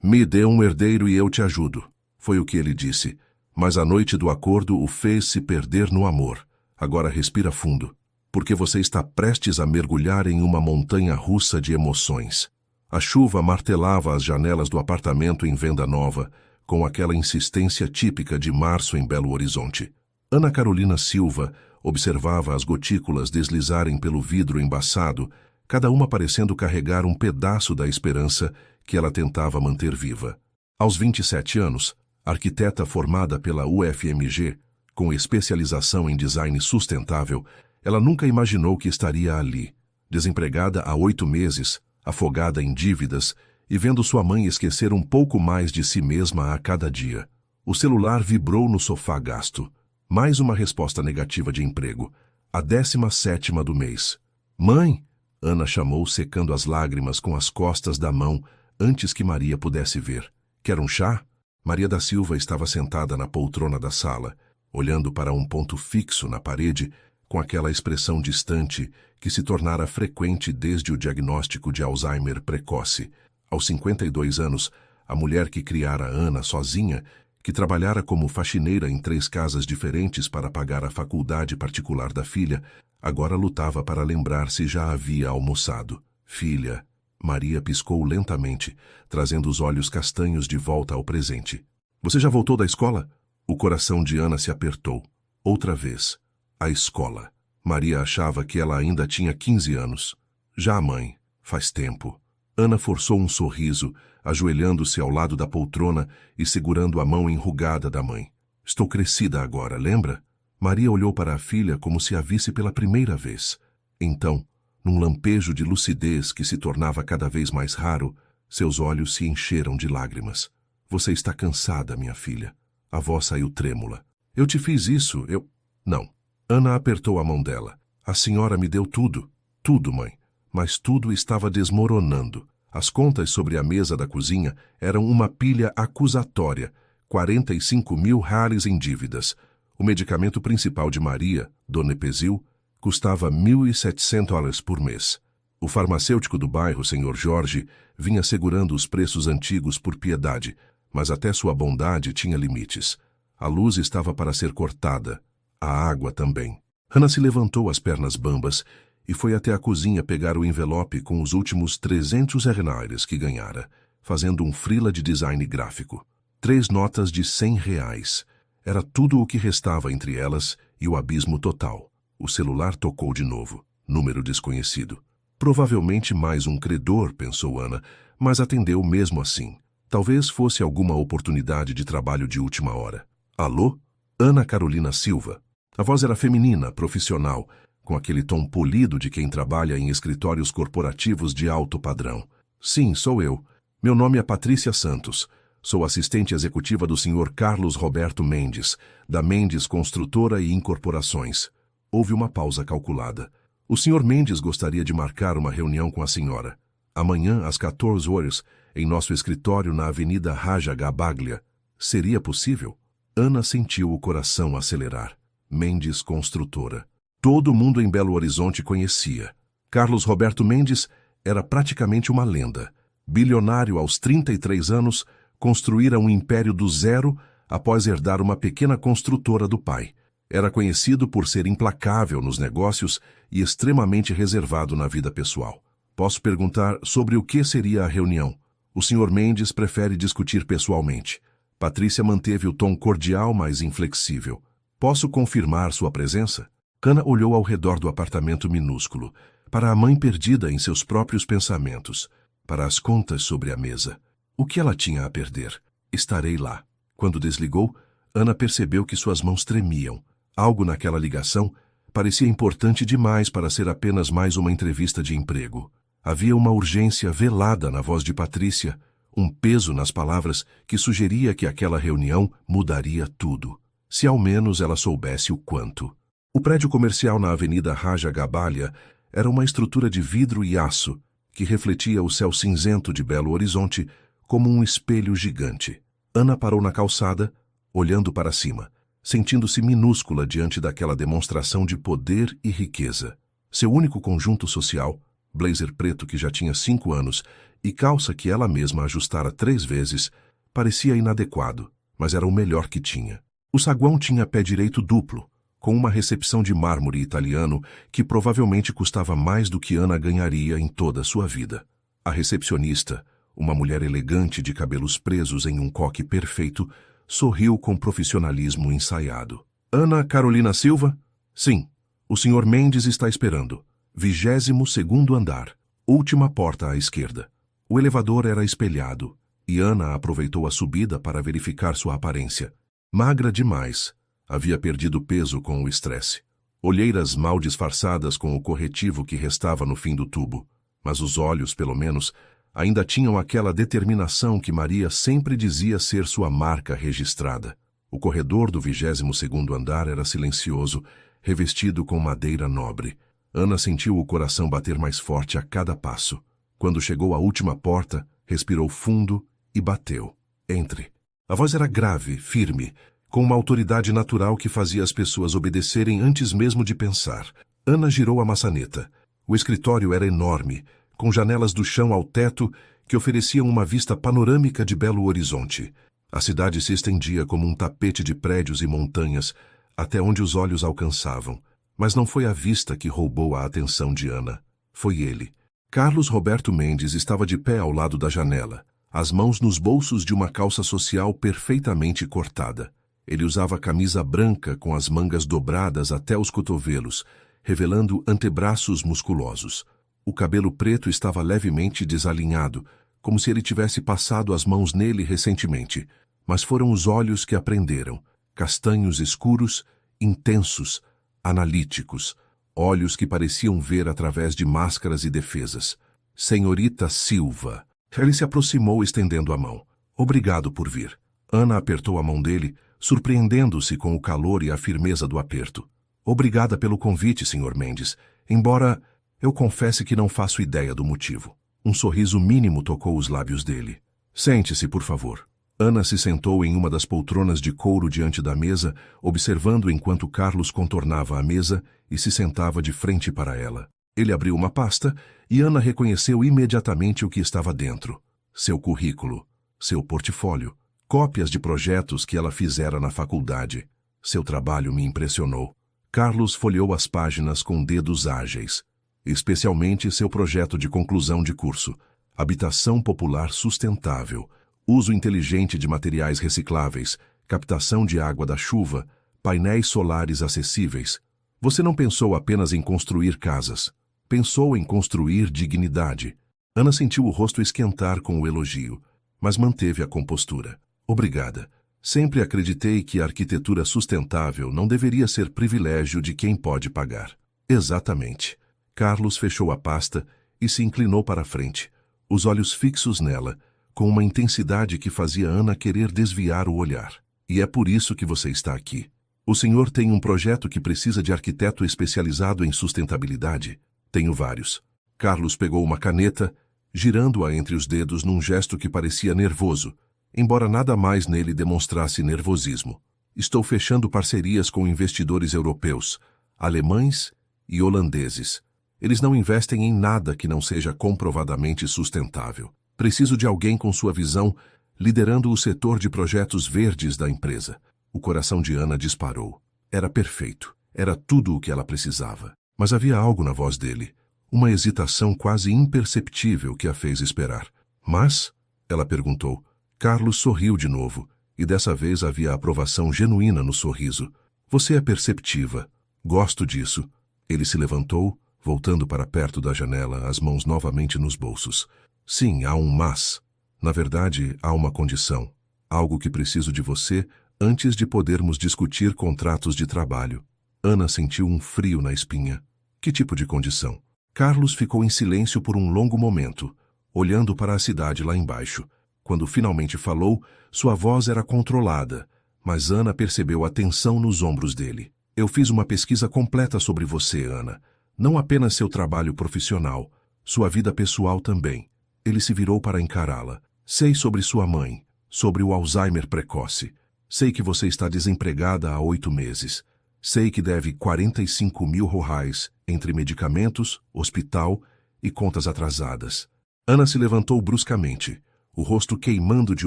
Me dê um herdeiro e eu te ajudo, foi o que ele disse. Mas a noite do acordo o fez se perder no amor. Agora respira fundo, porque você está prestes a mergulhar em uma montanha russa de emoções. A chuva martelava as janelas do apartamento em Venda Nova, com aquela insistência típica de março em Belo Horizonte. Ana Carolina Silva observava as gotículas deslizarem pelo vidro embaçado, cada uma parecendo carregar um pedaço da esperança que ela tentava manter viva. Aos 27 anos, arquiteta formada pela UFMG, com especialização em design sustentável, ela nunca imaginou que estaria ali, desempregada há 8 meses, afogada em dívidas e vendo sua mãe esquecer um pouco mais de si mesma a cada dia. O celular vibrou no sofá gasto. Mais uma resposta negativa de emprego, a 17ª do mês. Mãe! Ana chamou, secando as lágrimas com as costas da mão, antes que Maria pudesse ver. Quer um chá? Maria da Silva estava sentada na poltrona da sala, olhando para um ponto fixo na parede, com aquela expressão distante que se tornara frequente desde o diagnóstico de Alzheimer precoce. Aos 52 anos, a mulher que criara Ana sozinha, que trabalhara como faxineira em 3 casas diferentes para pagar a faculdade particular da filha, agora lutava para lembrar se já havia almoçado. Filha, Maria piscou lentamente, trazendo os olhos castanhos de volta ao presente. Você já voltou da escola? O coração de Ana se apertou. Outra vez. A escola. Maria achava que ela ainda tinha 15 anos. Já, mãe, faz tempo. Ana forçou um sorriso, ajoelhando-se ao lado da poltrona e segurando a mão enrugada da mãe. Estou crescida agora, lembra? Maria olhou para a filha como se a visse pela primeira vez. Então, num lampejo de lucidez que se tornava cada vez mais raro, seus olhos se encheram de lágrimas. Você está cansada, minha filha. A voz saiu trêmula. Eu te fiz isso, eu... Não. Ana apertou a mão dela. A senhora me deu tudo. Tudo, mãe. Mas tudo estava desmoronando. As contas sobre a mesa da cozinha eram uma pilha acusatória, 45.000 reais em dívidas. O medicamento principal de Maria, Donepezil, custava $1.700 por mês. O farmacêutico do bairro, Sr. Jorge, vinha segurando os preços antigos por piedade, mas até sua bondade tinha limites. A luz estava para ser cortada, a água também. Ana se levantou as pernas bambas e foi até a cozinha pegar o envelope com os últimos 300 reais que ganhara, fazendo um freela de design gráfico. 3 notas de R$100. Era tudo o que restava entre elas e o abismo total. O celular tocou de novo. Número desconhecido. Provavelmente mais um credor, pensou Ana, mas atendeu mesmo assim. Talvez fosse alguma oportunidade de trabalho de última hora. Alô? Ana Carolina Silva. A voz era feminina, profissional, com aquele tom polido de quem trabalha em escritórios corporativos de alto padrão. Sim, sou eu. Meu nome é Patrícia Santos. Sou assistente executiva do Sr. Carlos Roberto Mendes, da Mendes Construtora e Incorporações. Houve uma pausa calculada. O Sr. Mendes gostaria de marcar uma reunião com a senhora. Amanhã, às 14 horas, em nosso escritório na Avenida Raja Gabaglia. Seria possível? Ana sentiu o coração acelerar. Mendes Construtora. Todo mundo em Belo Horizonte conhecia. Carlos Roberto Mendes era praticamente uma lenda. Bilionário aos 33 anos, construíra um império do zero após herdar uma pequena construtora do pai. Era conhecido por ser implacável nos negócios e extremamente reservado na vida pessoal. Posso perguntar sobre o que seria a reunião? O Sr. Mendes prefere discutir pessoalmente. Patrícia manteve o tom cordial, mas inflexível. Posso confirmar sua presença? Ana olhou ao redor do apartamento minúsculo, para a mãe perdida em seus próprios pensamentos, para as contas sobre a mesa. O que ela tinha a perder? Estarei lá. Quando desligou, Ana percebeu que suas mãos tremiam. Algo naquela ligação parecia importante demais para ser apenas mais uma entrevista de emprego. Havia uma urgência velada na voz de Patrícia, um peso nas palavras que sugeria que aquela reunião mudaria tudo, se ao menos ela soubesse o quanto. O prédio comercial na Avenida Raja Gabaglia era uma estrutura de vidro e aço que refletia o céu cinzento de Belo Horizonte como um espelho gigante. Ana parou na calçada, olhando para cima, sentindo-se minúscula diante daquela demonstração de poder e riqueza. Seu único conjunto social, blazer preto que já tinha 5 anos e calça que ela mesma ajustara 3 vezes, parecia inadequado, mas era o melhor que tinha. O saguão tinha pé direito duplo, com uma recepção de mármore italiano que provavelmente custava mais do que Ana ganharia em toda a sua vida. A recepcionista, uma mulher elegante de cabelos presos em um coque perfeito, sorriu com profissionalismo ensaiado. Ana Carolina Silva? Sim. O Sr. Mendes está esperando. 22º andar. Última porta à esquerda. O elevador era espelhado, e Ana aproveitou a subida para verificar sua aparência. Magra demais. Havia perdido peso com o estresse. Olheiras mal disfarçadas com o corretivo que restava no fim do tubo. Mas os olhos, pelo menos, ainda tinham aquela determinação que Maria sempre dizia ser sua marca registrada. O corredor do 22º andar era silencioso, revestido com madeira nobre. Ana sentiu o coração bater mais forte a cada passo. Quando chegou à última porta, respirou fundo e bateu. Entre. A voz era grave, firme, com uma autoridade natural que fazia as pessoas obedecerem antes mesmo de pensar. Ana girou a maçaneta. O escritório era enorme, com janelas do chão ao teto que ofereciam uma vista panorâmica de Belo Horizonte. A cidade se estendia como um tapete de prédios e montanhas, até onde os olhos alcançavam. Mas não foi a vista que roubou a atenção de Ana. Foi ele. Carlos Roberto Mendes estava de pé ao lado da janela, as mãos nos bolsos de uma calça social perfeitamente cortada. Ele usava camisa branca com as mangas dobradas até os cotovelos, revelando antebraços musculosos. O cabelo preto estava levemente desalinhado, como se ele tivesse passado as mãos nele recentemente. Mas foram os olhos que aprenderam, castanhos escuros, intensos, analíticos, olhos que pareciam ver através de máscaras e defesas. Senhorita Silva. Ele se aproximou estendendo a mão. Obrigado por vir. Ana apertou a mão dele, surpreendendo-se com o calor e a firmeza do aperto. Obrigada pelo convite, Sr. Mendes, embora eu confesse que não faço ideia do motivo. Um sorriso mínimo tocou os lábios dele. Sente-se, por favor. Ana se sentou em uma das poltronas de couro diante da mesa, observando enquanto Carlos contornava a mesa e se sentava de frente para ela. Ele abriu uma pasta e Ana reconheceu imediatamente o que estava dentro. Seu currículo, seu portfólio, cópias de projetos que ela fizera na faculdade. Seu trabalho me impressionou. Carlos folheou as páginas com dedos ágeis, especialmente seu projeto de conclusão de curso, habitação popular sustentável, uso inteligente de materiais recicláveis, captação de água da chuva, painéis solares acessíveis. Você não pensou apenas em construir casas. Pensou em construir dignidade. Ana sentiu o rosto esquentar com o elogio, mas manteve a compostura. Obrigada. Sempre acreditei que a arquitetura sustentável não deveria ser privilégio de quem pode pagar. Exatamente. Carlos fechou a pasta e se inclinou para a frente, os olhos fixos nela, com uma intensidade que fazia Ana querer desviar o olhar. E é por isso que você está aqui. O senhor tem um projeto que precisa de arquiteto especializado em sustentabilidade? Tenho vários. Carlos pegou uma caneta, girando-a entre os dedos num gesto que parecia nervoso, embora nada mais nele demonstrasse nervosismo. Estou fechando parcerias com investidores europeus, alemães e holandeses. Eles não investem em nada que não seja comprovadamente sustentável. Preciso de alguém com sua visão, liderando o setor de projetos verdes da empresa. O coração de Ana disparou. Era perfeito. Era tudo o que ela precisava. Mas havia algo na voz dele. Uma hesitação quase imperceptível que a fez esperar. Mas? Ela perguntou. Carlos sorriu de novo, e dessa vez havia aprovação genuína no sorriso. Você é perceptiva. Gosto disso. Ele se levantou, voltando para perto da janela, as mãos novamente nos bolsos. Sim, há um mas. Na verdade, há uma condição. Algo que preciso de você antes de podermos discutir contratos de trabalho. Ana sentiu um frio na espinha. Que tipo de condição? Carlos ficou em silêncio por um longo momento, olhando para a cidade lá embaixo. Quando finalmente falou, sua voz era controlada, mas Ana percebeu a tensão nos ombros dele. Eu fiz uma pesquisa completa sobre você, Ana. Não apenas seu trabalho profissional, sua vida pessoal também. Ele se virou para encará-la. Sei sobre sua mãe, sobre o Alzheimer precoce. Sei que você está desempregada há 8 meses. Sei que deve 45 mil reais entre medicamentos, hospital e contas atrasadas. Ana se levantou bruscamente, o rosto queimando de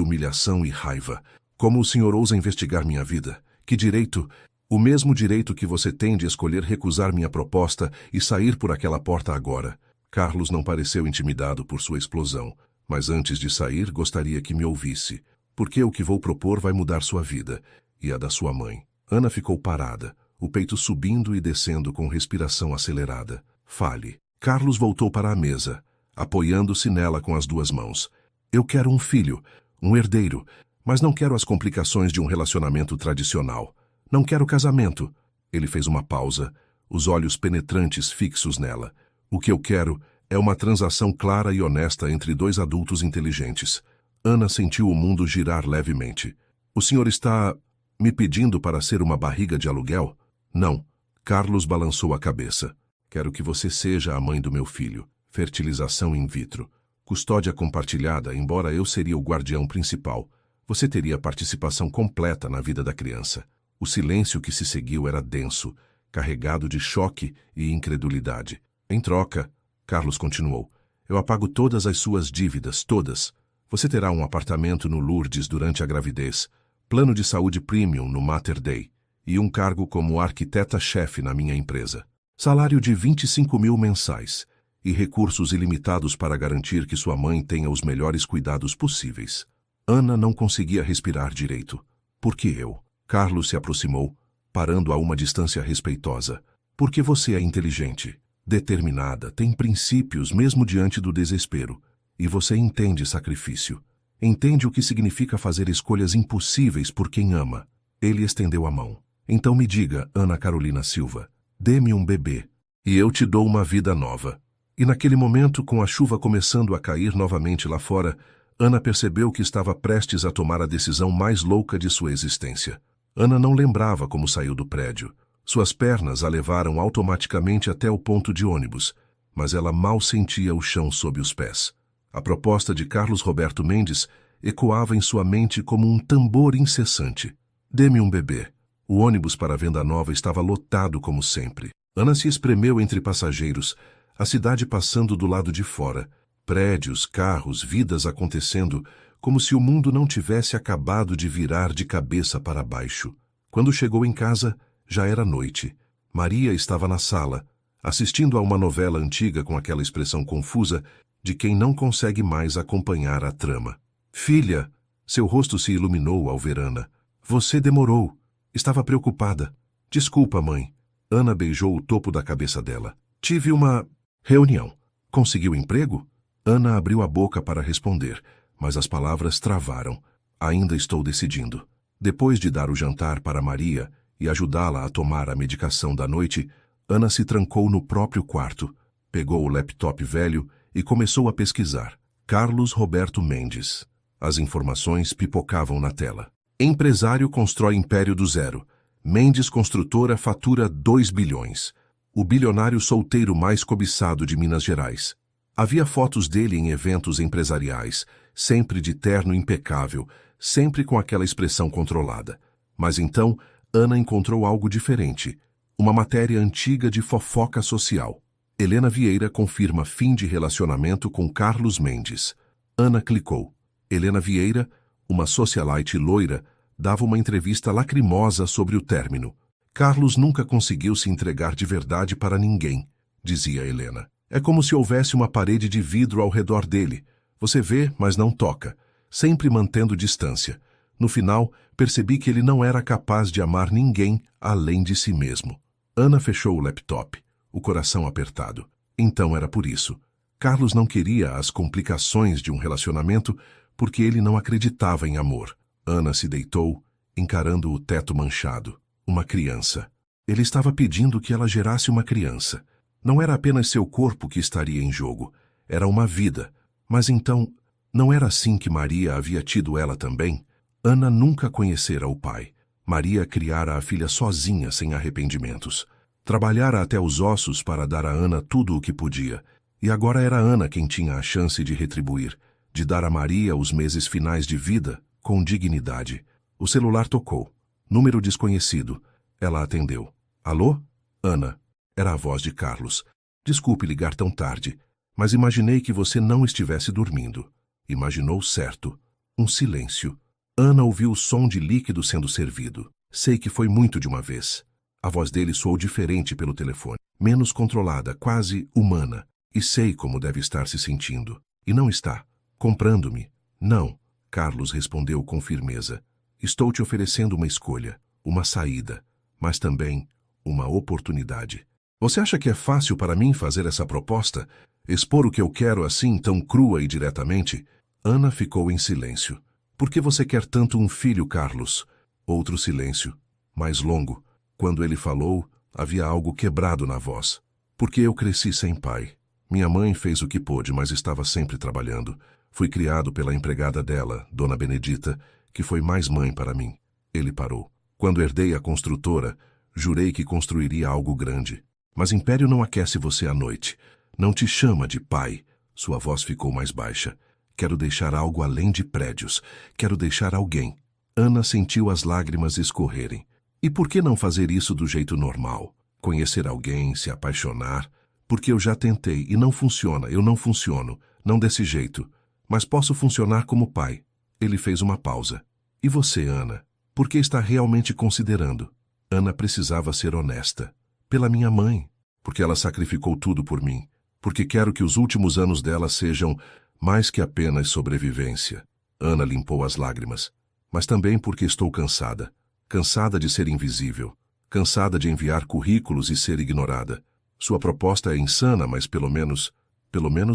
humilhação e raiva. Como o senhor ousa investigar minha vida? Que direito? O mesmo direito que você tem de escolher recusar minha proposta e sair por aquela porta agora. Carlos não pareceu intimidado por sua explosão, mas antes de sair gostaria que me ouvisse, porque o que vou propor vai mudar sua vida e a da sua mãe. Ana ficou parada, o peito subindo e descendo com respiração acelerada. Fale. Carlos voltou para a mesa, apoiando-se nela com as duas mãos. Eu quero um filho, um herdeiro, mas não quero as complicações de um relacionamento tradicional. Não quero casamento. Ele fez uma pausa, os olhos penetrantes fixos nela. O que eu quero é uma transação clara e honesta entre dois adultos inteligentes. Ana sentiu o mundo girar levemente. O senhor está me pedindo para ser uma barriga de aluguel? Não. Carlos balançou a cabeça. Quero que você seja a mãe do meu filho. Fertilização in vitro. Custódia compartilhada, embora eu seria o guardião principal. Você teria participação completa na vida da criança. O silêncio que se seguiu era denso, carregado de choque e incredulidade. Em troca, Carlos continuou, eu apago todas as suas dívidas, todas. Você terá um apartamento no Lourdes durante a gravidez, plano de saúde premium no Mater Dei e um cargo como arquiteta-chefe na minha empresa. Salário de 25 mil mensais e recursos ilimitados para garantir que sua mãe tenha os melhores cuidados possíveis. Ana não conseguia respirar direito. Por que eu? Carlos se aproximou, parando a uma distância respeitosa. Porque você é inteligente, determinada, tem princípios mesmo diante do desespero. E você entende sacrifício. Entende o que significa fazer escolhas impossíveis por quem ama. Ele estendeu a mão. Então me diga, Ana Carolina Silva, dê-me um bebê, e eu te dou uma vida nova. E naquele momento, com a chuva começando a cair novamente lá fora, Ana percebeu que estava prestes a tomar a decisão mais louca de sua existência. Ana não lembrava como saiu do prédio. Suas pernas a levaram automaticamente até o ponto de ônibus, mas ela mal sentia o chão sob os pés. A proposta de Carlos Roberto Mendes ecoava em sua mente como um tambor incessante. Dê-me um bebê. O ônibus para Venda Nova estava lotado como sempre. Ana se espremeu entre passageiros, a cidade passando do lado de fora. Prédios, carros, vidas acontecendo, como se o mundo não tivesse acabado de virar de cabeça para baixo. Quando chegou em casa, já era noite. Maria estava na sala, assistindo a uma novela antiga com aquela expressão confusa de quem não consegue mais acompanhar a trama. Filha, seu rosto se iluminou ao ver Ana. Você demorou. Estava preocupada. Desculpa, mãe. Ana beijou o topo da cabeça dela. Tive uma reunião. Conseguiu emprego? Ana abriu a boca para responder, mas as palavras travaram. Ainda estou decidindo. Depois de dar o jantar para Maria e ajudá-la a tomar a medicação da noite, Ana se trancou no próprio quarto, pegou o laptop velho e começou a pesquisar. Carlos Roberto Mendes. As informações pipocavam na tela. Empresário constrói império do zero. Mendes Construtora fatura 2 bilhões. O bilionário solteiro mais cobiçado de Minas Gerais. Havia fotos dele em eventos empresariais, sempre de terno impecável, sempre com aquela expressão controlada. Mas então, Ana encontrou algo diferente. Uma matéria antiga de fofoca social. Helena Vieira confirma fim de relacionamento com Carlos Mendes. Ana clicou. Helena Vieira, uma socialite loira, dava uma entrevista lacrimosa sobre o término. Carlos nunca conseguiu se entregar de verdade para ninguém, dizia Helena. É como se houvesse uma parede de vidro ao redor dele. Você vê, mas não toca, sempre mantendo distância. No final, percebi que ele não era capaz de amar ninguém além de si mesmo. Ana fechou o laptop, o coração apertado. Então era por isso. Carlos não queria as complicações de um relacionamento porque ele não acreditava em amor. Ana se deitou, encarando o teto manchado. Uma criança. Ele estava pedindo que ela gerasse uma criança. Não era apenas seu corpo que estaria em jogo. Era uma vida. Mas então, não era assim que Maria havia tido ela também? Ana nunca conhecera o pai. Maria criara a filha sozinha, sem arrependimentos. Trabalhara até os ossos para dar a Ana tudo o que podia. E agora era Ana quem tinha a chance de retribuir, de dar a Maria os meses finais de vida, com dignidade. O celular tocou. Número desconhecido. Ela atendeu. Alô? Ana. Era a voz de Carlos. Desculpe ligar tão tarde, Mas imaginei que você não estivesse dormindo. Imaginou certo. Um silêncio. Ana ouviu o som de líquido sendo servido. Sei que foi muito de uma vez. A voz dele soou diferente pelo telefone. Menos controlada, quase humana. E sei como deve estar se sentindo. E não está. Comprando-me. Não. Carlos respondeu com firmeza. Estou te oferecendo uma escolha, uma saída, mas também uma oportunidade. Você acha que é fácil para mim fazer essa proposta? Expor o que eu quero assim, tão crua e diretamente? Ana ficou em silêncio. Por que você quer tanto um filho, Carlos? Outro silêncio, mais longo. Quando ele falou, havia algo quebrado na voz. Porque eu cresci sem pai. Minha mãe fez o que pôde, mas estava sempre trabalhando. Fui criado pela empregada dela, Dona Benedita, que foi mais mãe para mim. Ele parou. Quando herdei a construtora, jurei que construiria algo grande. Mas Império não aquece você à noite. Não te chama de pai. Sua voz ficou mais baixa. Quero deixar algo além de prédios. Quero deixar alguém. Ana sentiu as lágrimas escorrerem. E por que não fazer isso do jeito normal? Conhecer alguém, se apaixonar? Porque eu já tentei e não funciona, eu não funciono. Não desse jeito. Mas posso funcionar como pai. Ele fez uma pausa. E você, Ana? Por que está realmente considerando? Ana precisava ser honesta. Pela minha mãe. Porque ela sacrificou tudo por mim. Porque quero que os últimos anos dela sejam mais que apenas sobrevivência. Ana limpou as lágrimas. Mas também porque estou cansada. Cansada de ser invisível. Cansada de enviar currículos e ser ignorada. Sua proposta é insana, mas pelo menos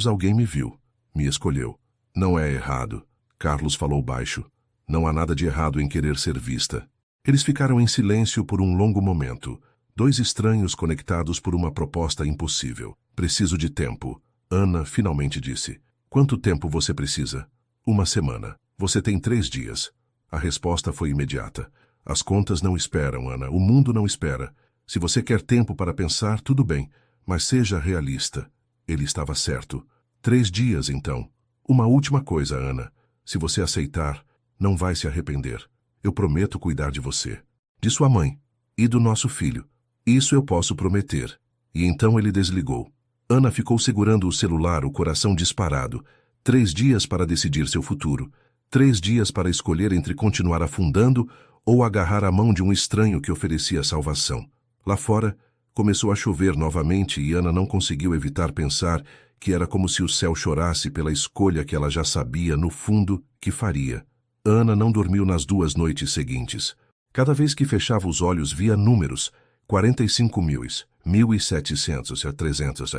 alguém me viu. Me escolheu. Não é errado. Carlos falou baixo. Não há nada de errado em querer ser vista. Eles ficaram em silêncio por um longo momento. Dois estranhos conectados por uma proposta impossível. Preciso de tempo. Ana finalmente disse. Quanto tempo você precisa? 1 semana. Você tem 3 dias. A resposta foi imediata. As contas não esperam, Ana. O mundo não espera. Se você quer tempo para pensar, tudo bem. Mas seja realista. Ele estava certo. 3 dias, então. Uma última coisa, Ana. Se você aceitar, não vai se arrepender. Eu prometo cuidar de você. De sua mãe. E do nosso filho. Isso eu posso prometer. E então ele desligou. Ana ficou segurando o celular, o coração disparado. 3 dias para decidir seu futuro. 3 dias para escolher entre continuar afundando ou agarrar a mão de um estranho que oferecia salvação. Lá fora, começou a chover novamente e Ana não conseguiu evitar pensar que era como se o céu chorasse pela escolha que ela já sabia, no fundo, que faria. Ana não dormiu nas 2 noites seguintes. Cada vez que fechava os olhos via números, 45 mil, 1.700, 300,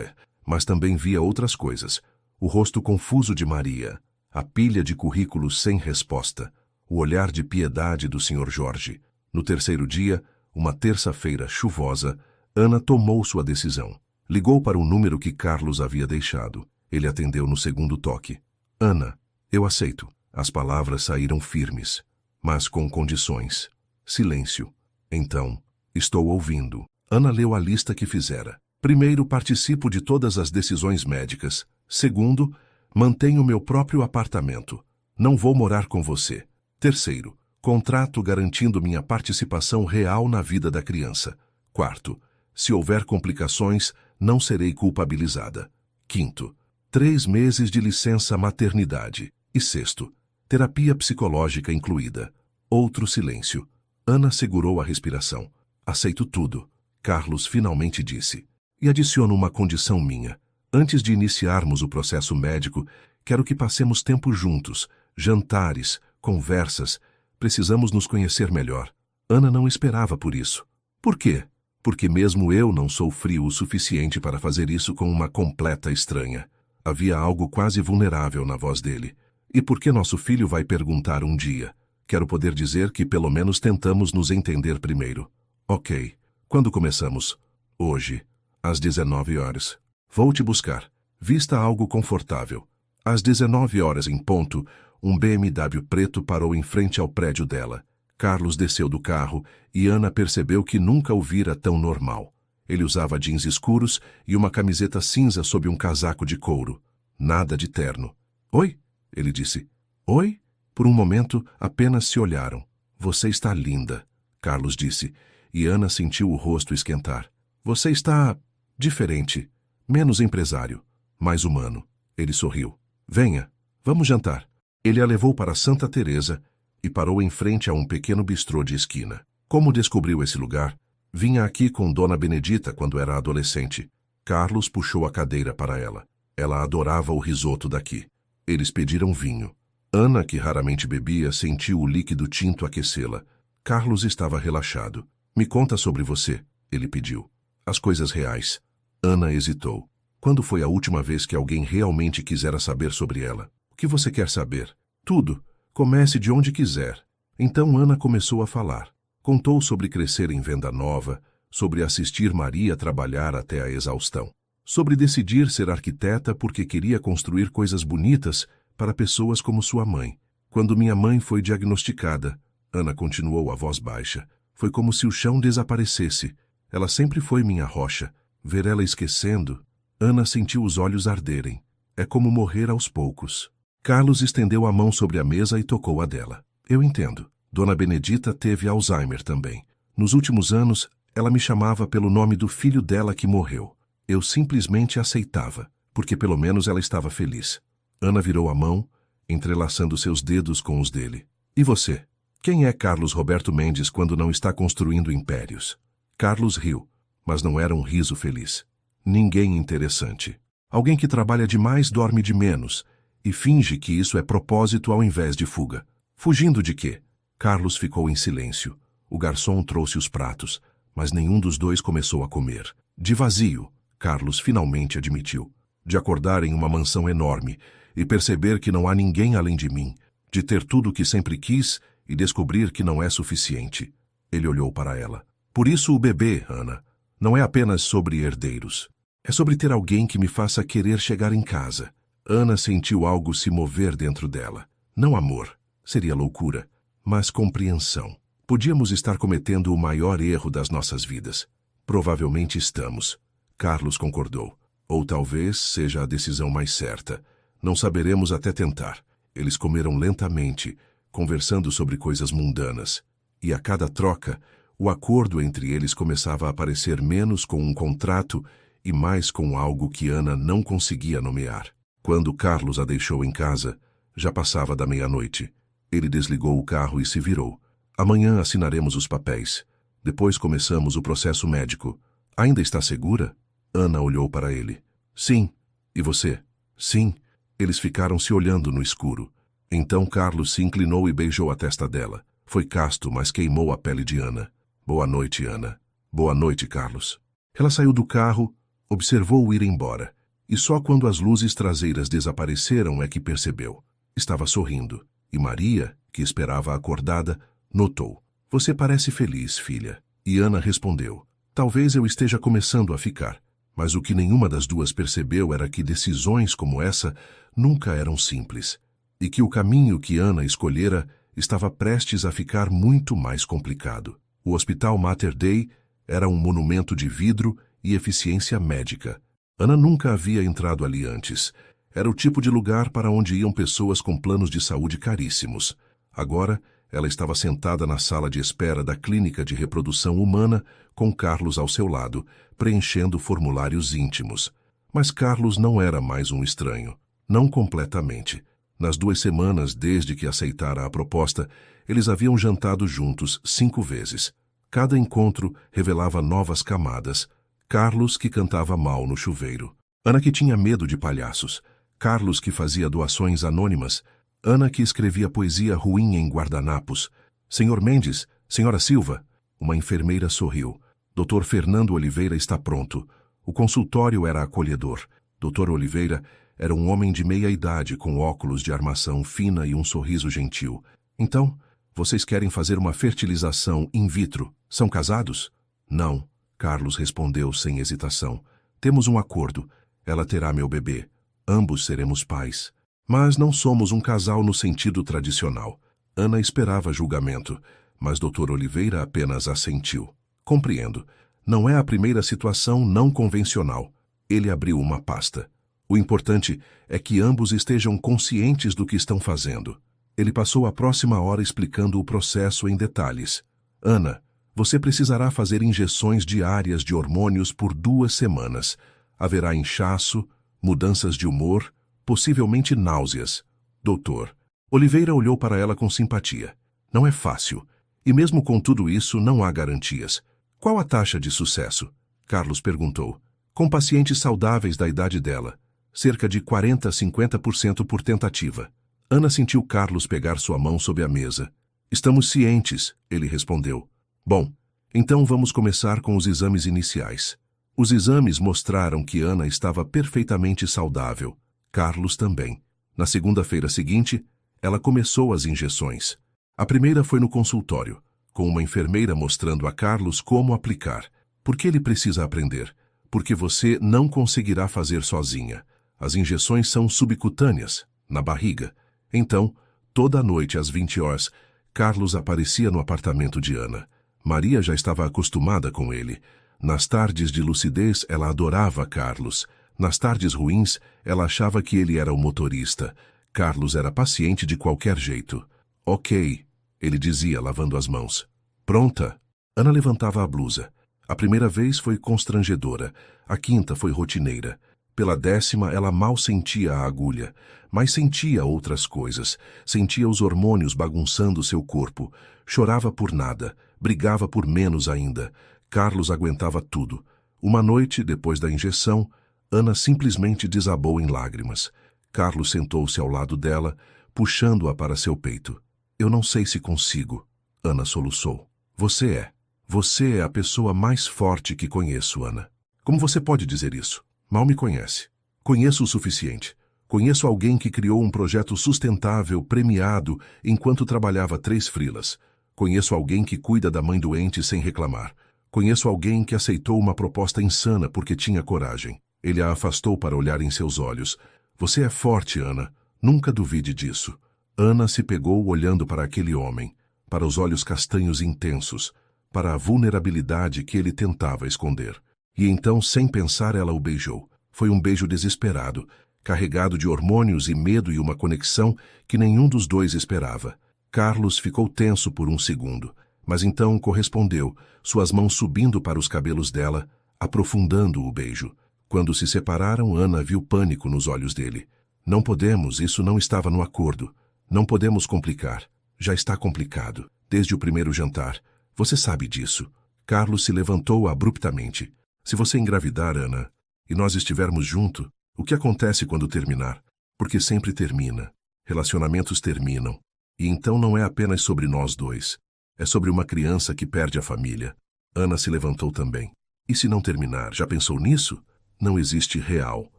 mas também via outras coisas. O rosto confuso de Maria, a pilha de currículos sem resposta, o olhar de piedade do Sr. Jorge. No terceiro dia, uma terça-feira chuvosa, Ana tomou sua decisão. Ligou para o número que Carlos havia deixado. Ele atendeu no segundo toque. Ana, eu aceito. As palavras saíram firmes, mas com condições. Silêncio. Então, estou ouvindo. Ana leu a lista que fizera. Primeiro, participo de todas as decisões médicas. Segundo, mantenho meu próprio apartamento. Não vou morar com você. Terceiro, contrato garantindo minha participação real na vida da criança. Quarto, se houver complicações, não serei culpabilizada. Quinto, 3 meses de licença maternidade. E sexto, terapia psicológica incluída. Outro silêncio. Ana segurou a respiração. Aceito tudo. Carlos finalmente disse. E adiciono uma condição minha. Antes de iniciarmos o processo médico, quero que passemos tempo juntos. Jantares, conversas. Precisamos nos conhecer melhor. Ana não esperava por isso. Por quê? Porque mesmo eu não sou frio o suficiente para fazer isso com uma completa estranha. Havia algo quase vulnerável na voz dele. E por que nosso filho vai perguntar um dia? Quero poder dizer que pelo menos tentamos nos entender primeiro. Ok. Quando começamos? Hoje, às 19 horas. Vou te buscar. Vista algo confortável. Às 19 horas em ponto, um BMW preto parou em frente ao prédio dela. Carlos desceu do carro e Ana percebeu que nunca o vira tão normal. Ele usava jeans escuros e uma camiseta cinza sob um casaco de couro. Nada de terno. Oi? Ele disse. Oi? Por um momento, apenas se olharam. Você está linda, Carlos disse, e Ana sentiu o rosto esquentar. Você está diferente, menos empresário. mais humano. Ele sorriu. Venha, vamos jantar. Ele a levou para Santa Teresa e parou em frente a um pequeno bistrô de esquina. Como descobriu esse lugar? Vinha aqui com Dona Benedita quando era adolescente. Carlos puxou a cadeira para ela. Ela adorava o risoto daqui. Eles pediram vinho. Ana, que raramente bebia, sentiu o líquido tinto aquecê-la. Carlos estava relaxado. Me conta sobre você, ele pediu. As coisas reais. Ana hesitou. Quando foi a última vez que alguém realmente quisera saber sobre ela? O que você quer saber? Tudo. Comece de onde quiser. Então Ana começou a falar. Contou sobre crescer em Venda Nova, sobre assistir Maria trabalhar até a exaustão, sobre decidir ser arquiteta porque queria construir coisas bonitas para pessoas como sua mãe. Quando minha mãe foi diagnosticada, Ana continuou a voz baixa, foi como se o chão desaparecesse. Ela sempre foi minha rocha. Ver ela esquecendo... Ana sentiu os olhos arderem. É como morrer aos poucos. Carlos estendeu a mão sobre a mesa e tocou a dela. Eu entendo. Dona Benedita teve Alzheimer também. Nos últimos anos, ela me chamava pelo nome do filho dela que morreu. Eu simplesmente aceitava, porque pelo menos ela estava feliz. Ana virou a mão, entrelaçando seus dedos com os dele. E você? Quem é Carlos Roberto Mendes quando não está construindo impérios? Carlos riu, mas não era um riso feliz. Ninguém interessante. Alguém que trabalha demais dorme de menos e finge que isso é propósito ao invés de fuga. Fugindo de quê? Carlos ficou em silêncio. O garçom trouxe os pratos, mas nenhum dos dois começou a comer. De vazio, Carlos finalmente admitiu. De acordar em uma mansão enorme e perceber que não há ninguém além de mim. De ter tudo o que sempre quis e descobrir que não é suficiente. Ele olhou para ela. Por isso o bebê, Ana, não é apenas sobre herdeiros. É sobre ter alguém que me faça querer chegar em casa. Ana sentiu algo se mover dentro dela. Não amor, seria loucura, mas compreensão. Podíamos estar cometendo o maior erro das nossas vidas. Provavelmente estamos. Carlos concordou. Ou talvez seja a decisão mais certa. Não saberemos até tentar. Eles comeram lentamente, conversando sobre coisas mundanas. E a cada troca, o acordo entre eles começava a parecer menos com um contrato e mais com algo que Ana não conseguia nomear. Quando Carlos a deixou em casa, já passava da meia-noite. Ele desligou o carro e se virou. Amanhã assinaremos os papéis. Depois começamos o processo médico. Ainda está segura? Ana olhou para ele. Sim. E você? Sim. Eles ficaram se olhando no escuro. Então Carlos se inclinou e beijou a testa dela. Foi casto, mas queimou a pele de Ana. Boa noite, Ana. Boa noite, Carlos. Ela saiu do carro, observou-o ir embora, e só quando as luzes traseiras desapareceram é que percebeu. Estava sorrindo, e Maria, que esperava acordada, notou. Você parece feliz, filha. E Ana respondeu. Talvez eu esteja começando a ficar. Mas o que nenhuma das duas percebeu era que decisões como essa nunca eram simples, e que o caminho que Ana escolhera estava prestes a ficar muito mais complicado. O Hospital Mater Dei era um monumento de vidro e eficiência médica. Ana nunca havia entrado ali antes. Era o tipo de lugar para onde iam pessoas com planos de saúde caríssimos. Agora, ela estava sentada na sala de espera da Clínica de Reprodução Humana, com Carlos ao seu lado, preenchendo formulários íntimos. Mas Carlos não era mais um estranho. Não completamente. Nas 2 semanas desde que aceitara a proposta, eles haviam jantado juntos 5 vezes. Cada encontro revelava novas camadas. Carlos, que cantava mal no chuveiro. Ana, que tinha medo de palhaços. Carlos, que fazia doações anônimas. Ana, que escrevia poesia ruim em guardanapos. Senhor Mendes, Senhora Silva. Uma enfermeira sorriu. Dr. Fernando Oliveira está pronto. O consultório era acolhedor. Dr. Oliveira era um homem de meia idade com óculos de armação fina e um sorriso gentil. Então, vocês querem fazer uma fertilização in vitro? São casados? Não, Carlos respondeu sem hesitação. Temos um acordo. Ela terá meu bebê. Ambos seremos pais. Mas não somos um casal no sentido tradicional. Ana esperava julgamento, mas Dr. Oliveira apenas assentiu. Compreendo. Não é a primeira situação não convencional. Ele abriu uma pasta. O importante é que ambos estejam conscientes do que estão fazendo. Ele passou a próxima hora explicando o processo em detalhes. Ana, você precisará fazer injeções diárias de hormônios por 2 semanas. Haverá inchaço, mudanças de humor, possivelmente náuseas. Doutor. Oliveira olhou para ela com simpatia. Não é fácil. E mesmo com tudo isso, não há garantias. Qual a taxa de sucesso? Carlos perguntou. Com pacientes saudáveis da idade dela, cerca de 40 a 50% por tentativa. Ana sentiu Carlos pegar sua mão sob a mesa. Estamos cientes, ele respondeu. Bom, então vamos começar com os exames iniciais. Os exames mostraram que Ana estava perfeitamente saudável. Carlos também. Na segunda-feira seguinte, ela começou as injeções. A primeira foi no consultório, com uma enfermeira mostrando a Carlos como aplicar. Porque ele precisa aprender. Porque você não conseguirá fazer sozinha. As injeções são subcutâneas, na barriga. Então, toda noite às 20 horas, Carlos aparecia no apartamento de Ana. Maria já estava acostumada com ele. Nas tardes de lucidez, ela adorava Carlos. Nas tardes ruins, ela achava que ele era o motorista. Carlos era paciente de qualquer jeito. Ok, ele dizia, lavando as mãos. Pronta? Ana levantava a blusa. A primeira vez foi constrangedora. A quinta foi rotineira. Pela 10ª, ela mal sentia a agulha, mas sentia outras coisas. Sentia os hormônios bagunçando seu corpo. Chorava por nada. Brigava por menos ainda. Carlos aguentava tudo. Uma noite, depois da injeção, Ana simplesmente desabou em lágrimas. Carlos sentou-se ao lado dela, puxando-a para seu peito. Eu não sei se consigo. Ana soluçou. Você é. Você é a pessoa mais forte que conheço, Ana. Como você pode dizer isso? Mal me conhece. Conheço o suficiente. Conheço alguém que criou um projeto sustentável, premiado, enquanto trabalhava 3 freelas. Conheço alguém que cuida da mãe doente sem reclamar. Conheço alguém que aceitou uma proposta insana porque tinha coragem. Ele a afastou para olhar em seus olhos. Você é forte, Ana. Nunca duvide disso. Ana se pegou olhando para aquele homem, para os olhos castanhos intensos, para a vulnerabilidade que ele tentava esconder. E então, sem pensar, ela o beijou. Foi um beijo desesperado, carregado de hormônios e medo e uma conexão que nenhum dos dois esperava. Carlos ficou tenso por um segundo, mas então correspondeu, suas mãos subindo para os cabelos dela, aprofundando o beijo. Quando se separaram, Ana viu pânico nos olhos dele. Não podemos, isso não estava no acordo. Não podemos complicar. Já está complicado. Desde o primeiro jantar. Você sabe disso. Carlos se levantou abruptamente. Se você engravidar, Ana, e nós estivermos juntos, o que acontece quando terminar? Porque sempre termina. Relacionamentos terminam. E então não é apenas sobre nós dois. É sobre uma criança que perde a família. Ana se levantou também. E se não terminar, já pensou nisso? Não existe real.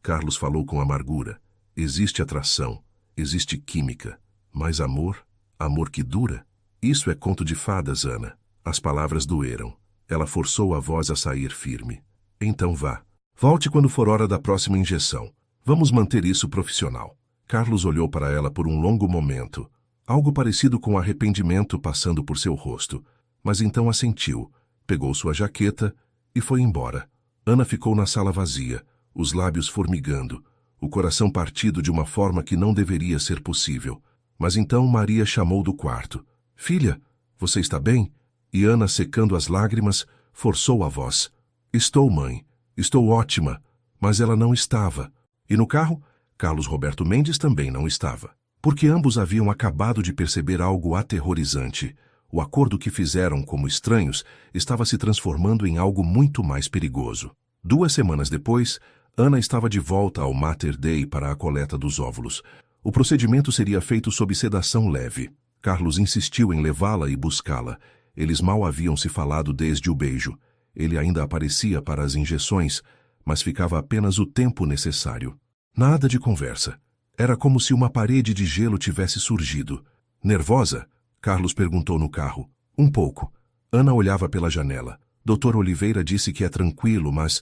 Carlos falou com amargura. Existe atração. Existe química. Mas amor? Amor que dura? Isso é conto de fadas, Ana. As palavras doeram. Ela forçou a voz a sair firme. Então vá. Volte quando for hora da próxima injeção. Vamos manter isso profissional. Carlos olhou para ela por um longo momento. Algo parecido com arrependimento passando por seu rosto. Mas então assentiu, pegou sua jaqueta e foi embora. Ana ficou na sala vazia, os lábios formigando, o coração partido de uma forma que não deveria ser possível. Mas então Maria chamou do quarto. Filha, você está bem? E Ana, secando as lágrimas, forçou a voz. Estou, mãe. Estou ótima. Mas ela não estava. E no carro, Carlos Roberto Mendes também não estava. Porque ambos haviam acabado de perceber algo aterrorizante. O acordo que fizeram como estranhos estava se transformando em algo muito mais perigoso. 2 semanas depois, Ana estava de volta ao Mater Dei para a coleta dos óvulos. O procedimento seria feito sob sedação leve. Carlos insistiu em levá-la e buscá-la. Eles mal haviam se falado desde o beijo. Ele ainda aparecia para as injeções, mas ficava apenas o tempo necessário. Nada de conversa. Era como se uma parede de gelo tivesse surgido. Nervosa? Carlos perguntou no carro. Um pouco. Ana olhava pela janela. Dr. Oliveira disse que é tranquilo, mas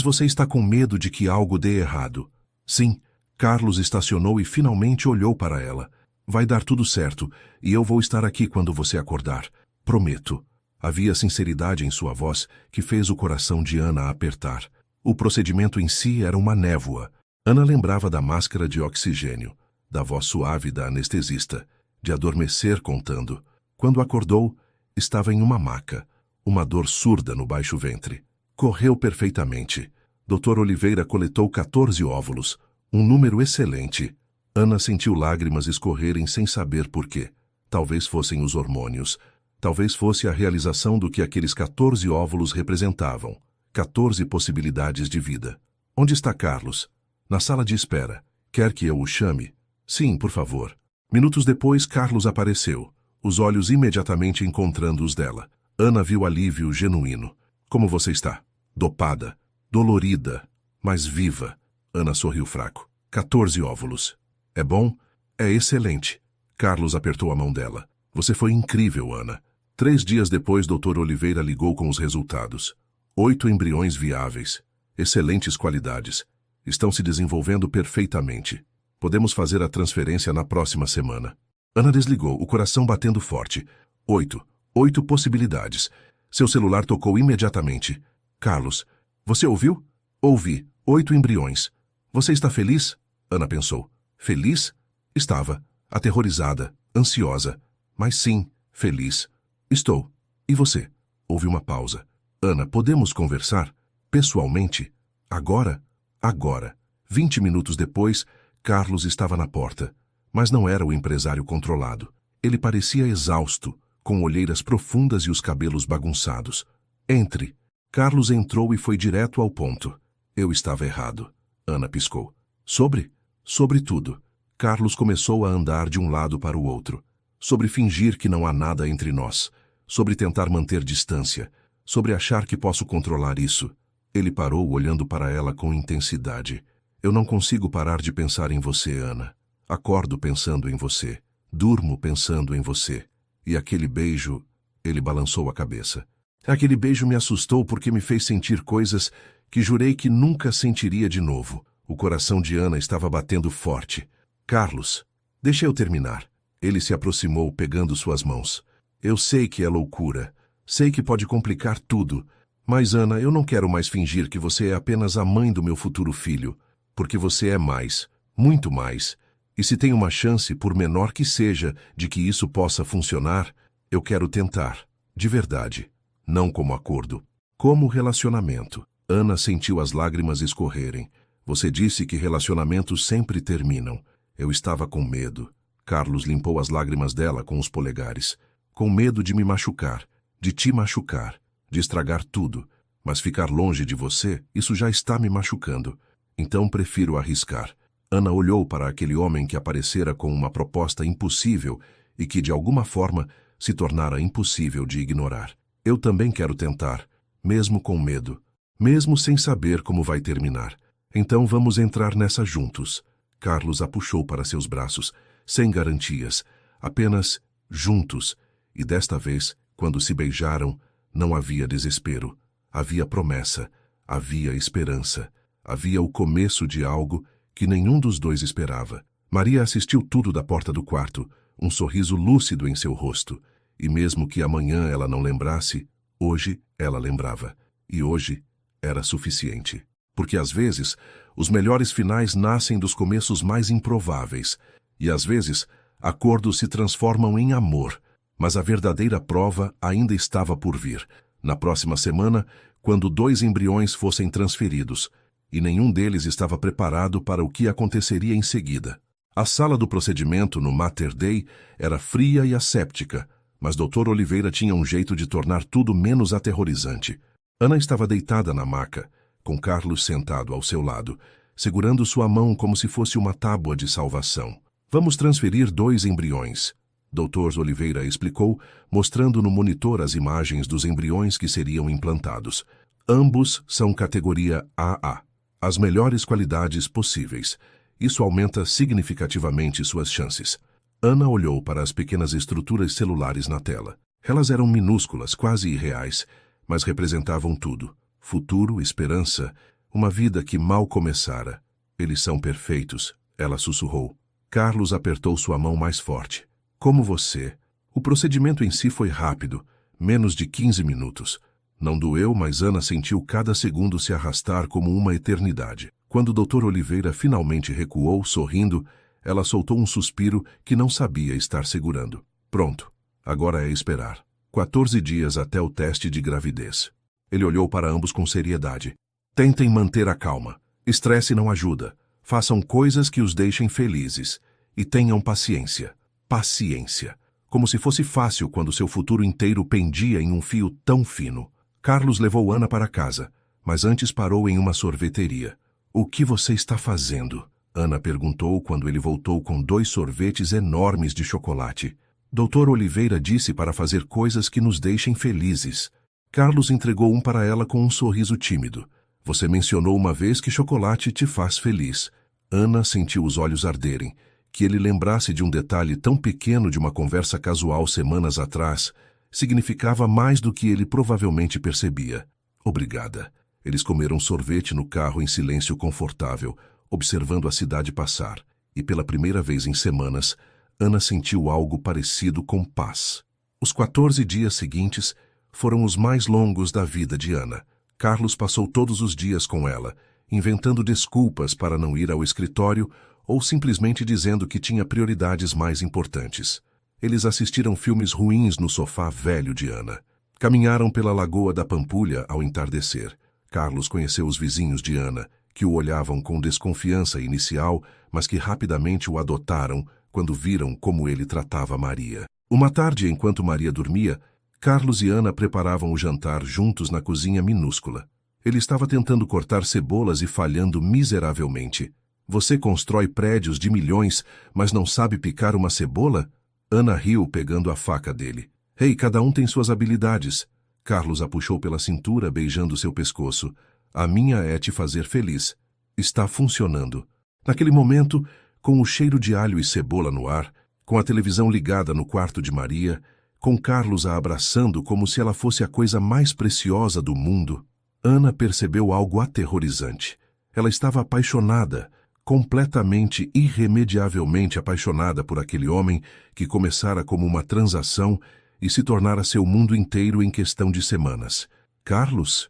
você está com medo de que algo dê errado. Sim. Carlos estacionou e finalmente olhou para ela. Vai dar tudo certo, e eu vou estar aqui quando você acordar. Prometo. Havia sinceridade em sua voz que fez o coração de Ana apertar. O procedimento em si era uma névoa. Ana lembrava da máscara de oxigênio, da voz suave da anestesista, de adormecer contando. Quando acordou, estava em uma maca, uma dor surda no baixo ventre. Correu perfeitamente. Dr. Oliveira coletou 14 óvulos, um número excelente. Ana sentiu lágrimas escorrerem sem saber por quê. Talvez fossem os hormônios. Talvez fosse a realização do que aqueles 14 óvulos representavam. 14 possibilidades de vida. Onde está Carlos? Na sala de espera. Quer que eu o chame? Sim, por favor. Minutos depois, Carlos apareceu, os olhos imediatamente encontrando os dela. Ana viu alívio genuíno. Como você está? Dopada, dolorida, mas viva. Ana sorriu fraco. 14 óvulos. É bom? É excelente. Carlos apertou a mão dela. Você foi incrível, Ana. 3 dias depois, Dr. Oliveira ligou com os resultados. 8 embriões viáveis. Excelentes qualidades. Estão se desenvolvendo perfeitamente. Podemos fazer a transferência na próxima semana. Ana desligou, o coração batendo forte. 8 possibilidades. Seu celular tocou imediatamente. Carlos, você ouviu? Ouvi. 8 embriões. Você está feliz? Ana pensou. Feliz? Estava. Aterrorizada, ansiosa. Mas sim, feliz. Estou. E você? Houve uma pausa. Ana, podemos conversar? Pessoalmente? Agora? Agora. 20 minutos depois, Carlos estava na porta. Mas não era o empresário controlado. Ele parecia exausto, com olheiras profundas e os cabelos bagunçados. Entre. Carlos entrou e foi direto ao ponto. Eu estava errado. Ana piscou. Sobre? Sobre tudo. Carlos começou a andar de um lado para o outro. Sobre fingir que não há nada entre nós. Sobre tentar manter distância. Sobre achar que posso controlar isso. Ele parou olhando para ela com intensidade. Eu não consigo parar de pensar em você, Ana. Acordo pensando em você. Durmo pensando em você. E aquele beijo... Ele balançou a cabeça. Aquele beijo me assustou porque me fez sentir coisas que jurei que nunca sentiria de novo. O coração de Ana estava batendo forte. Carlos, deixa eu terminar. Ele se aproximou, pegando suas mãos. Eu sei que é loucura. Sei que pode complicar tudo. Mas, Ana, eu não quero mais fingir que você é apenas a mãe do meu futuro filho. Porque você é mais, muito mais. E se tem uma chance, por menor que seja, de que isso possa funcionar, eu quero tentar. De verdade. Não como acordo. Como relacionamento. Ana sentiu as lágrimas escorrerem. Você disse que relacionamentos sempre terminam. Eu estava com medo. Carlos limpou as lágrimas dela com os polegares. Com medo de me machucar, de te machucar, de estragar tudo. Mas ficar longe de você, isso já está me machucando. Então prefiro arriscar. Ana olhou para aquele homem que aparecera com uma proposta impossível e que, de alguma forma, se tornara impossível de ignorar. Eu também quero tentar, mesmo com medo, mesmo sem saber como vai terminar. Então vamos entrar nessa juntos. Carlos a puxou para seus braços, sem garantias, apenas juntos. E desta vez, quando se beijaram, não havia desespero. Havia promessa, havia esperança. Havia o começo de algo que nenhum dos dois esperava. Maria assistiu tudo da porta do quarto, um sorriso lúcido em seu rosto. E mesmo que amanhã ela não lembrasse, hoje ela lembrava. E hoje era suficiente. Porque às vezes, os melhores finais nascem dos começos mais improváveis. E às vezes, acordos se transformam em amor. Mas a verdadeira prova ainda estava por vir. Na próxima semana, quando 2 embriões fossem transferidos. E nenhum deles estava preparado para o que aconteceria em seguida. A sala do procedimento no Mater Dei era fria e asséptica, mas Dr. Oliveira tinha um jeito de tornar tudo menos aterrorizante. Ana estava deitada na maca, com Carlos sentado ao seu lado, segurando sua mão como se fosse uma tábua de salvação. Vamos transferir 2 embriões. Dr. Oliveira explicou, mostrando no monitor as imagens dos embriões que seriam implantados. Ambos são categoria AA. As melhores qualidades possíveis. Isso aumenta significativamente suas chances. Ana olhou para as pequenas estruturas celulares na tela. Elas eram minúsculas, quase irreais, mas representavam tudo. Futuro, esperança, uma vida que mal começara. Eles são perfeitos, ela sussurrou. Carlos apertou sua mão mais forte. Como você. O procedimento em si foi rápido, menos de 15 minutos. Não doeu, mas Ana sentiu cada segundo se arrastar como uma eternidade. Quando o Dr. Oliveira finalmente recuou, sorrindo, ela soltou um suspiro que não sabia estar segurando. Pronto, agora é esperar. 14 dias até o teste de gravidez. Ele olhou para ambos com seriedade. Tentem manter a calma. Estresse não ajuda. Façam coisas que os deixem felizes. E tenham paciência. Paciência. Como se fosse fácil quando seu futuro inteiro pendia em um fio tão fino. Carlos levou Ana para casa, mas antes parou em uma sorveteria. O que você está fazendo? Ana perguntou quando ele voltou com 2 sorvetes enormes de chocolate. Dr. Oliveira disse para fazer coisas que nos deixem felizes. Carlos entregou um para ela com um sorriso tímido. Você mencionou uma vez que chocolate te faz feliz. Ana sentiu os olhos arderem. Que ele lembrasse de um detalhe tão pequeno de uma conversa casual semanas atrás significava mais do que ele provavelmente percebia. Obrigada. Eles comeram sorvete no carro em silêncio confortável, observando a cidade passar, e pela primeira vez em semanas, Ana sentiu algo parecido com paz. Os 14 dias seguintes foram os mais longos da vida de Ana. Carlos passou todos os dias com ela, inventando desculpas para não ir ao escritório ou simplesmente dizendo que tinha prioridades mais importantes. Eles assistiram filmes ruins no sofá velho de Ana. Caminharam pela Lagoa da Pampulha ao entardecer. Carlos conheceu os vizinhos de Ana, que o olhavam com desconfiança inicial, mas que rapidamente o adotaram quando viram como ele tratava Maria. Uma tarde, enquanto Maria dormia, Carlos e Ana preparavam o jantar juntos na cozinha minúscula. Ele estava tentando cortar cebolas e falhando miseravelmente. Você constrói prédios de milhões, mas não sabe picar uma cebola? Ana riu pegando a faca dele. Ei, cada um tem suas habilidades. Carlos a puxou pela cintura, beijando seu pescoço. A minha é te fazer feliz. Está funcionando. Naquele momento, com o cheiro de alho e cebola no ar, com a televisão ligada no quarto de Maria, com Carlos a abraçando como se ela fosse a coisa mais preciosa do mundo, Ana percebeu algo aterrorizante. Ela estava apaixonada, completamente, irremediavelmente apaixonada por aquele homem que começara como uma transação e se tornara seu mundo inteiro em questão de semanas. Carlos?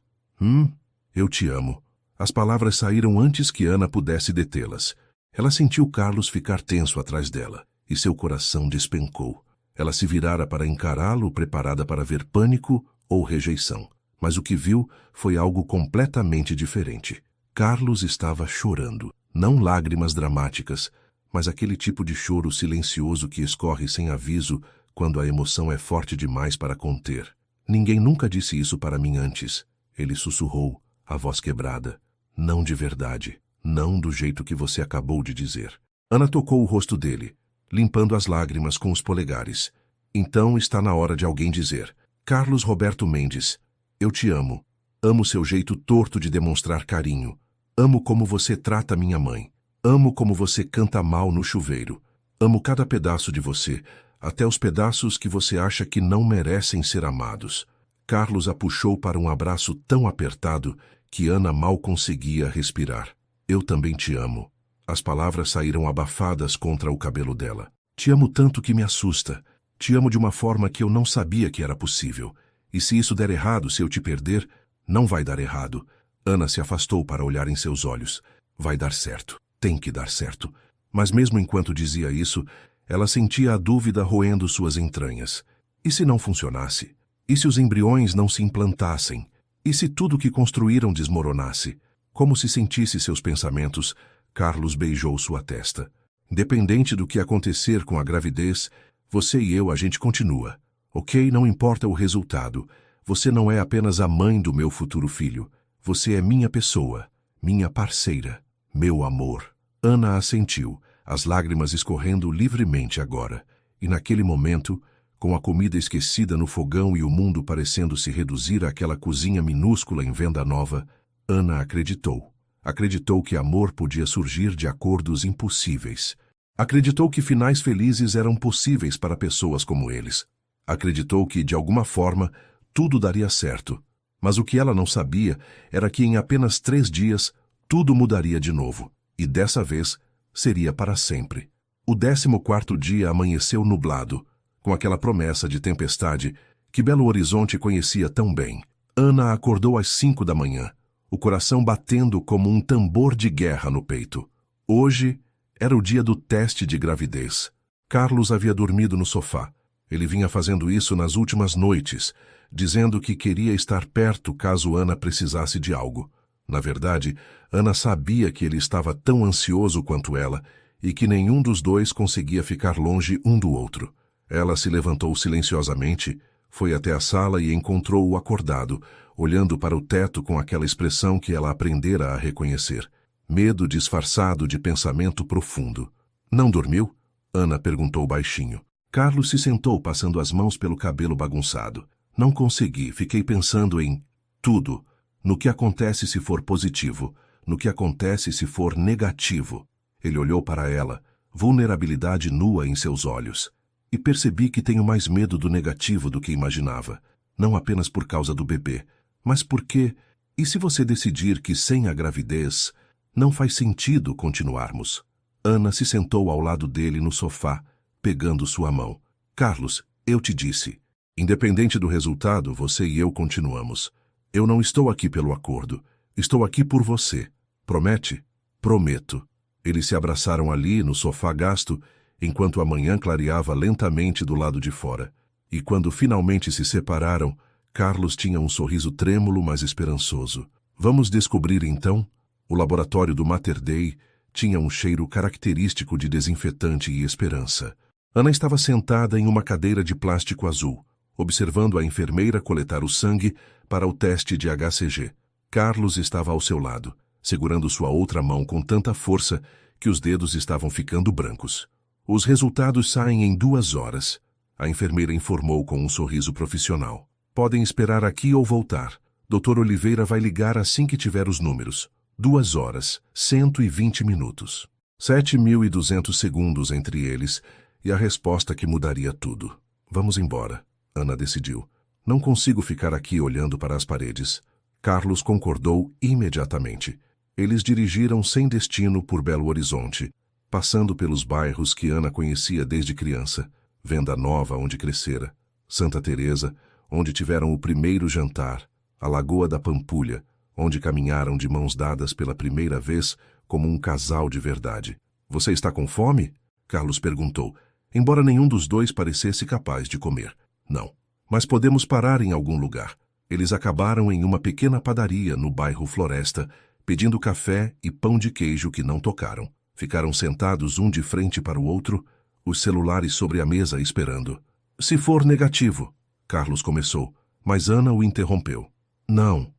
Eu te amo. As palavras saíram antes que Ana pudesse detê-las. Ela sentiu Carlos ficar tenso atrás dela, e seu coração despencou. Ela se virara para encará-lo, preparada para ver pânico ou rejeição. Mas o que viu foi algo completamente diferente. Carlos estava chorando. Não lágrimas dramáticas, mas aquele tipo de choro silencioso que escorre sem aviso quando a emoção é forte demais para conter. Ninguém nunca disse isso para mim antes. Ele sussurrou, a voz quebrada. Não de verdade. Não do jeito que você acabou de dizer. Ana tocou o rosto dele, limpando as lágrimas com os polegares. Então está na hora de alguém dizer. Carlos Roberto Mendes, eu te amo. Amo seu jeito torto de demonstrar carinho. Amo como você trata minha mãe. Amo como você canta mal no chuveiro. Amo cada pedaço de você, até os pedaços que você acha que não merecem ser amados. Carlos a puxou para um abraço tão apertado que Ana mal conseguia respirar. Eu também te amo. As palavras saíram abafadas contra o cabelo dela. Te amo tanto que me assusta. Te amo de uma forma que eu não sabia que era possível. E se isso der errado, se eu te perder, não vai dar errado. Ana se afastou para olhar em seus olhos. Vai dar certo. Tem que dar certo. Mas mesmo enquanto dizia isso, ela sentia a dúvida roendo suas entranhas. E se não funcionasse? E se os embriões não se implantassem? E se tudo que construíram desmoronasse? Como se sentisse seus pensamentos, Carlos beijou sua testa. Independente do que acontecer com a gravidez, você e eu, a gente continua. Ok? Não importa o resultado. Você não é apenas a mãe do meu futuro filho. Você é minha pessoa, minha parceira, meu amor. Ana assentiu, as lágrimas escorrendo livremente agora. E naquele momento, com a comida esquecida no fogão e o mundo parecendo se reduzir àquela cozinha minúscula em Venda Nova, Ana acreditou. Acreditou que amor podia surgir de acordos impossíveis. Acreditou que finais felizes eram possíveis para pessoas como eles. Acreditou que, de alguma forma, tudo daria certo. Mas o que ela não sabia era que em apenas 3 dias tudo mudaria de novo. E dessa vez seria para sempre. O 14º dia amanheceu nublado, com aquela promessa de tempestade que Belo Horizonte conhecia tão bem. Ana acordou às 5 da manhã, o coração batendo como um tambor de guerra no peito. Hoje era o dia do teste de gravidez. Carlos havia dormido no sofá. Ele vinha fazendo isso nas últimas noites, dizendo que queria estar perto caso Ana precisasse de algo. Na verdade, Ana sabia que ele estava tão ansioso quanto ela e que nenhum dos dois conseguia ficar longe um do outro. Ela se levantou silenciosamente, foi até a sala e encontrou-o acordado, olhando para o teto com aquela expressão que ela aprendera a reconhecer. Medo disfarçado de pensamento profundo. Não dormiu? Ana perguntou baixinho. Carlos se sentou, passando as mãos pelo cabelo bagunçado. Não consegui, fiquei pensando em tudo. No que acontece se for positivo, no que acontece se for negativo. Ele olhou para ela, vulnerabilidade nua em seus olhos. E percebi que tenho mais medo do negativo do que imaginava. Não apenas por causa do bebê, mas porque, e se você decidir que sem a gravidez, não faz sentido continuarmos? Ana se sentou ao lado dele no sofá, pegando sua mão. Carlos, eu te disse. Independente do resultado, você e eu continuamos. Eu não estou aqui pelo acordo. Estou aqui por você. Promete? Prometo. Eles se abraçaram ali, no sofá gasto, enquanto a manhã clareava lentamente do lado de fora. E quando finalmente se separaram, Carlos tinha um sorriso trêmulo, mas esperançoso. Vamos descobrir então? O laboratório do Mater Dei tinha um cheiro característico de desinfetante e esperança. Ana estava sentada em uma cadeira de plástico azul, observando a enfermeira coletar o sangue para o teste de HCG. Carlos estava ao seu lado, segurando sua outra mão com tanta força que os dedos estavam ficando brancos. Os resultados saem em 2 horas. A enfermeira informou com um sorriso profissional. Podem esperar aqui ou voltar. Dr. Oliveira vai ligar assim que tiver os números. 2 horas, 120 minutos. 7.200 segundos entre eles e a resposta que mudaria tudo. Vamos embora, Ana decidiu. Não consigo ficar aqui olhando para as paredes. Carlos concordou imediatamente. Eles dirigiram sem destino por Belo Horizonte, passando pelos bairros que Ana conhecia desde criança. Venda Nova, onde crescera. Santa Teresa, onde tiveram o primeiro jantar. A Lagoa da Pampulha, onde caminharam de mãos dadas pela primeira vez como um casal de verdade. Você está com fome? Carlos perguntou, embora nenhum dos dois parecesse capaz de comer. Não. Mas podemos parar em algum lugar. Eles acabaram em uma pequena padaria no bairro Floresta, pedindo café e pão de queijo que não tocaram. Ficaram sentados um de frente para o outro, os celulares sobre a mesa esperando. Se for negativo, Carlos começou, mas Ana o interrompeu. Não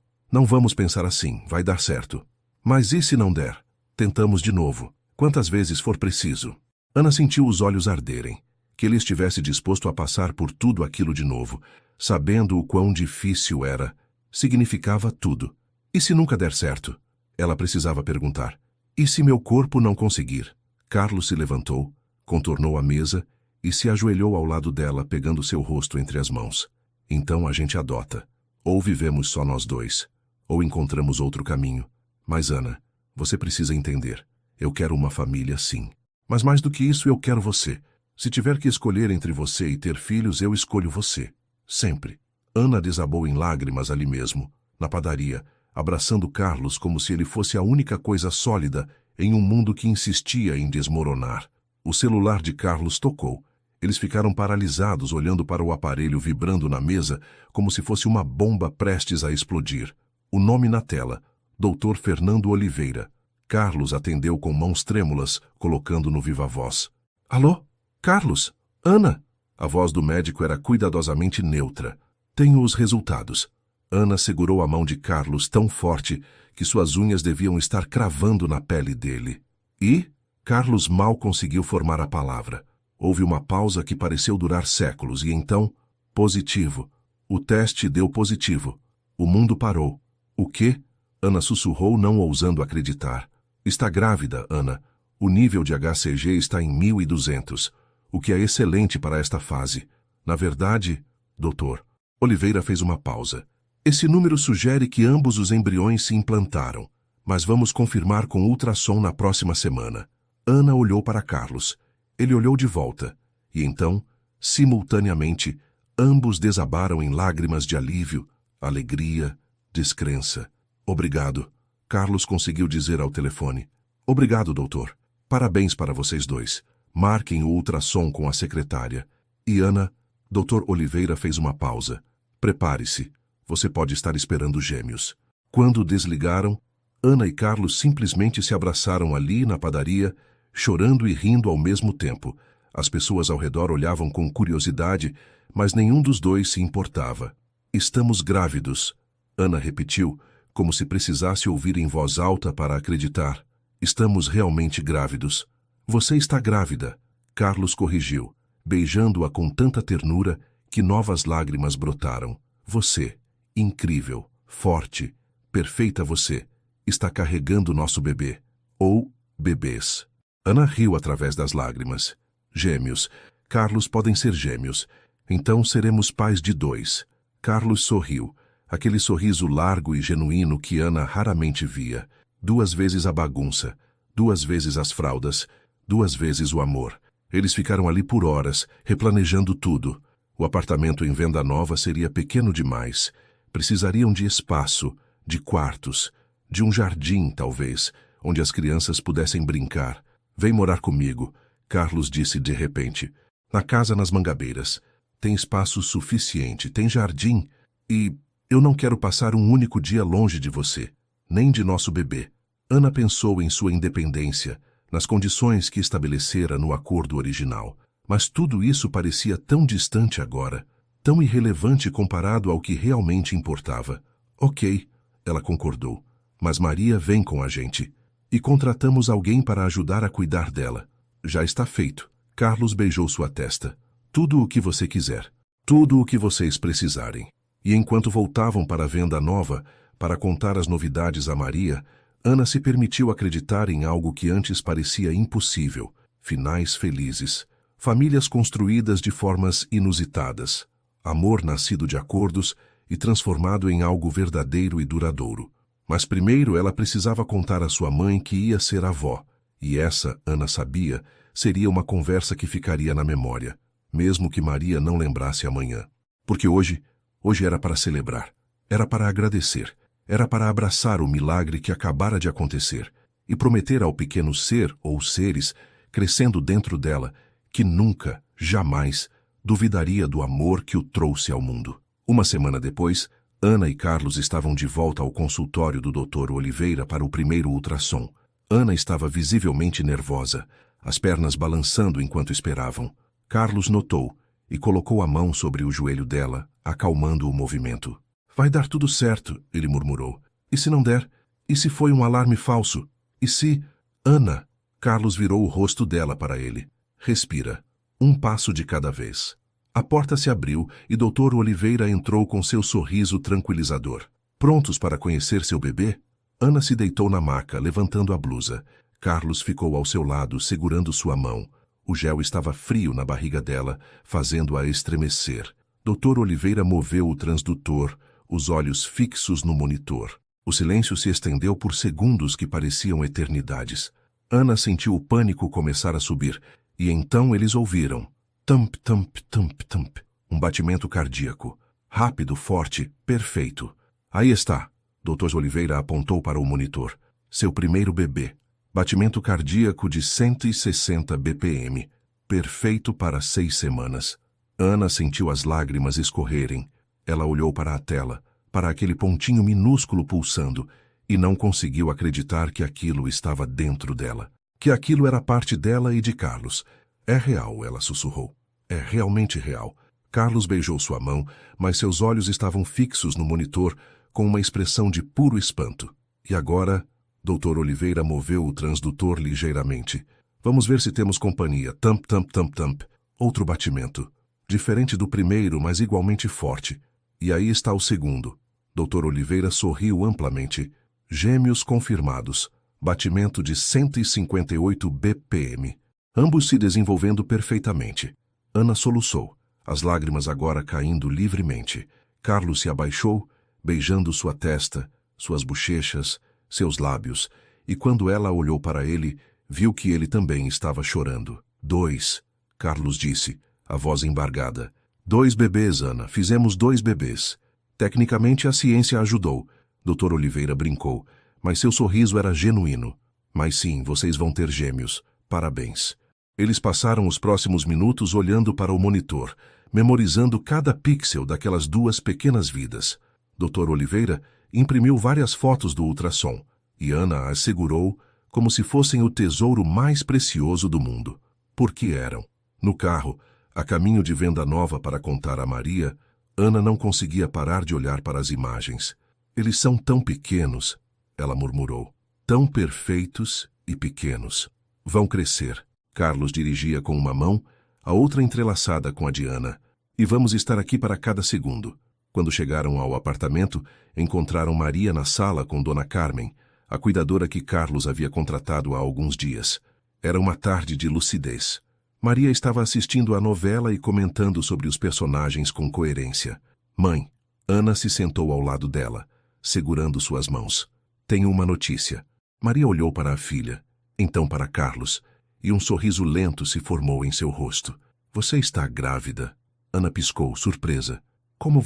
vamos pensar assim, vai dar certo. Mas e se não der? Tentamos de novo, quantas vezes for preciso. Ana sentiu os olhos arderem. Que ele estivesse disposto a passar por tudo aquilo de novo, sabendo o quão difícil era, significava tudo. E se nunca der certo? Ela precisava perguntar. E se meu corpo não conseguir? Carlos se levantou, contornou a mesa e se ajoelhou ao lado dela, pegando seu rosto entre as mãos. Então a gente adota. Ou vivemos só nós dois, ou encontramos outro caminho. Mas, Ana, você precisa entender. Eu quero uma família, sim. Mas mais do que isso, eu quero você. Se tiver que escolher entre você e ter filhos, eu escolho você. Sempre. Ana desabou em lágrimas ali mesmo, na padaria, abraçando Carlos como se ele fosse a única coisa sólida em um mundo que insistia em desmoronar. O celular de Carlos tocou. Eles ficaram paralisados olhando para o aparelho vibrando na mesa como se fosse uma bomba prestes a explodir. O nome na tela, Dr. Fernando Oliveira. Carlos atendeu com mãos trêmulas, colocando no viva-voz. Alô? Carlos? Ana? A voz do médico era cuidadosamente neutra. Tenho os resultados. Ana segurou a mão de Carlos tão forte que suas unhas deviam estar cravando na pele dele. E? Carlos mal conseguiu formar a palavra. Houve uma pausa que pareceu durar séculos e então... Positivo. O teste deu positivo. O mundo parou. O quê? Ana sussurrou, não ousando acreditar. Está grávida, Ana. O nível de HCG está em 1.200. O que é excelente para esta fase. Na verdade, doutor, Oliveira fez uma pausa. Esse número sugere que ambos os embriões se implantaram, mas vamos confirmar com ultrassom na próxima semana. Ana olhou para Carlos. Ele olhou de volta. E então, simultaneamente, ambos desabaram em lágrimas de alívio, alegria, descrença. Obrigado. Carlos conseguiu dizer ao telefone. Obrigado, doutor. Parabéns para vocês dois. Marquem o ultrassom com a secretária. E Ana, Dr. Oliveira fez uma pausa. Prepare-se. Você pode estar esperando gêmeos. Quando desligaram, Ana e Carlos simplesmente se abraçaram ali na padaria, chorando e rindo ao mesmo tempo. As pessoas ao redor olhavam com curiosidade, mas nenhum dos dois se importava. Estamos grávidos, Ana repetiu, como se precisasse ouvir em voz alta para acreditar. Estamos realmente grávidos. Você está grávida, Carlos corrigiu, beijando-a com tanta ternura que novas lágrimas brotaram. Você, incrível, forte, perfeita você, está carregando nosso bebê. Ou bebês. Ana riu através das lágrimas. Gêmeos. Carlos podem ser gêmeos. Então seremos pais de 2. Carlos sorriu. Aquele sorriso largo e genuíno que Ana raramente via. 2 vezes a bagunça, 2 vezes as fraldas, 2 vezes o amor. Eles ficaram ali por horas, replanejando tudo. O apartamento em venda nova seria pequeno demais. Precisariam de espaço, de quartos, de um jardim, talvez, onde as crianças pudessem brincar. Vem morar comigo, Carlos disse de repente. Na casa nas Mangabeiras. Tem espaço suficiente, tem jardim e eu não quero passar um único dia longe de você, nem de nosso bebê. Ana pensou em sua independência, nas condições que estabelecera no acordo original. Mas tudo isso parecia tão distante agora, tão irrelevante comparado ao que realmente importava. Ok, ela concordou, mas Maria vem com a gente. E contratamos alguém para ajudar a cuidar dela. Já está feito. Carlos beijou sua testa. Tudo o que você quiser. Tudo o que vocês precisarem. E enquanto voltavam para a venda nova, para contar as novidades a Maria, Ana se permitiu acreditar em algo que antes parecia impossível. Finais felizes. Famílias construídas de formas inusitadas. Amor nascido de acordos e transformado em algo verdadeiro e duradouro. Mas primeiro ela precisava contar à sua mãe que ia ser avó. E essa, Ana sabia, seria uma conversa que ficaria na memória, mesmo que Maria não lembrasse amanhã. Porque hoje era para celebrar, era para agradecer, era para abraçar o milagre que acabara de acontecer e prometer ao pequeno ser ou seres, crescendo dentro dela, que nunca, jamais, duvidaria do amor que o trouxe ao mundo. Uma semana depois, Ana e Carlos estavam de volta ao consultório do Dr. Oliveira para o primeiro ultrassom. Ana estava visivelmente nervosa, as pernas balançando enquanto esperavam. Carlos notou e colocou a mão sobre o joelho dela, acalmando o movimento. Vai dar tudo certo, ele murmurou. E se não der? E se foi um alarme falso? E se... Ana! Carlos virou o rosto dela para ele. Respira. Um passo de cada vez. A porta se abriu e Dr. Oliveira entrou com seu sorriso tranquilizador. Prontos para conhecer seu bebê? Ana se deitou na maca, levantando a blusa. Carlos ficou ao seu lado, segurando sua mão. O gel estava frio na barriga dela, fazendo-a estremecer. Dr. Oliveira moveu o transdutor, os olhos fixos no monitor. O silêncio se estendeu por segundos que pareciam eternidades. Ana sentiu o pânico começar a subir, e então eles ouviram. Tamp, tamp, tamp, tamp. Um batimento cardíaco. Rápido, forte, perfeito. Aí está. Dr. Oliveira apontou para o monitor. Seu primeiro bebê. Batimento cardíaco de 160 BPM. Perfeito para 6 semanas. Ana sentiu as lágrimas escorrerem. Ela olhou para a tela, para aquele pontinho minúsculo pulsando, e não conseguiu acreditar que aquilo estava dentro dela. Que aquilo era parte dela e de Carlos. É real, ela sussurrou. É realmente real. Carlos beijou sua mão, mas seus olhos estavam fixos no monitor, com uma expressão de puro espanto. E agora... Dr. Oliveira moveu o transdutor ligeiramente. Vamos ver se temos companhia. Tamp, tamp, tamp, tamp. Outro batimento. Diferente do primeiro, mas igualmente forte. E aí está o segundo. Dr. Oliveira sorriu amplamente. Gêmeos confirmados. Batimento de 158 BPM. Ambos se desenvolvendo perfeitamente. Ana soluçou, as lágrimas agora caindo livremente. Carlos se abaixou, beijando sua testa, suas bochechas, seus lábios, e quando ela olhou para ele, viu que ele também estava chorando. 2, Carlos disse, a voz embargada. 2 bebês, Ana, fizemos 2 bebês. Tecnicamente a ciência ajudou, Dr. Oliveira brincou, mas seu sorriso era genuíno. Mas sim, vocês vão ter gêmeos. Parabéns. Eles passaram os próximos minutos olhando para o monitor, memorizando cada pixel daquelas 2 pequenas vidas. Dr. Oliveira imprimiu várias fotos do ultrassom. e Ana as segurou como se fossem o tesouro mais precioso do mundo. Porque eram. No carro, a caminho de Venda Nova para contar a Maria, Ana não conseguia parar de olhar para as imagens. Eles são tão pequenos, ela murmurou. Tão perfeitos e pequenos. Vão crescer. Carlos dirigia com uma mão, a outra entrelaçada com a de Ana. E vamos estar aqui para cada segundo. Quando chegaram ao apartamento, encontraram Maria na sala com Dona Carmen, a cuidadora que Carlos havia contratado há alguns dias. Era uma tarde de lucidez. Maria estava assistindo à novela e comentando sobre os personagens com coerência. Mãe, Ana se sentou ao lado dela, segurando suas mãos. Tenho uma notícia. Maria olhou para a filha, então para Carlos, e um sorriso lento se formou em seu rosto. Você está grávida. Ana piscou, surpresa. Como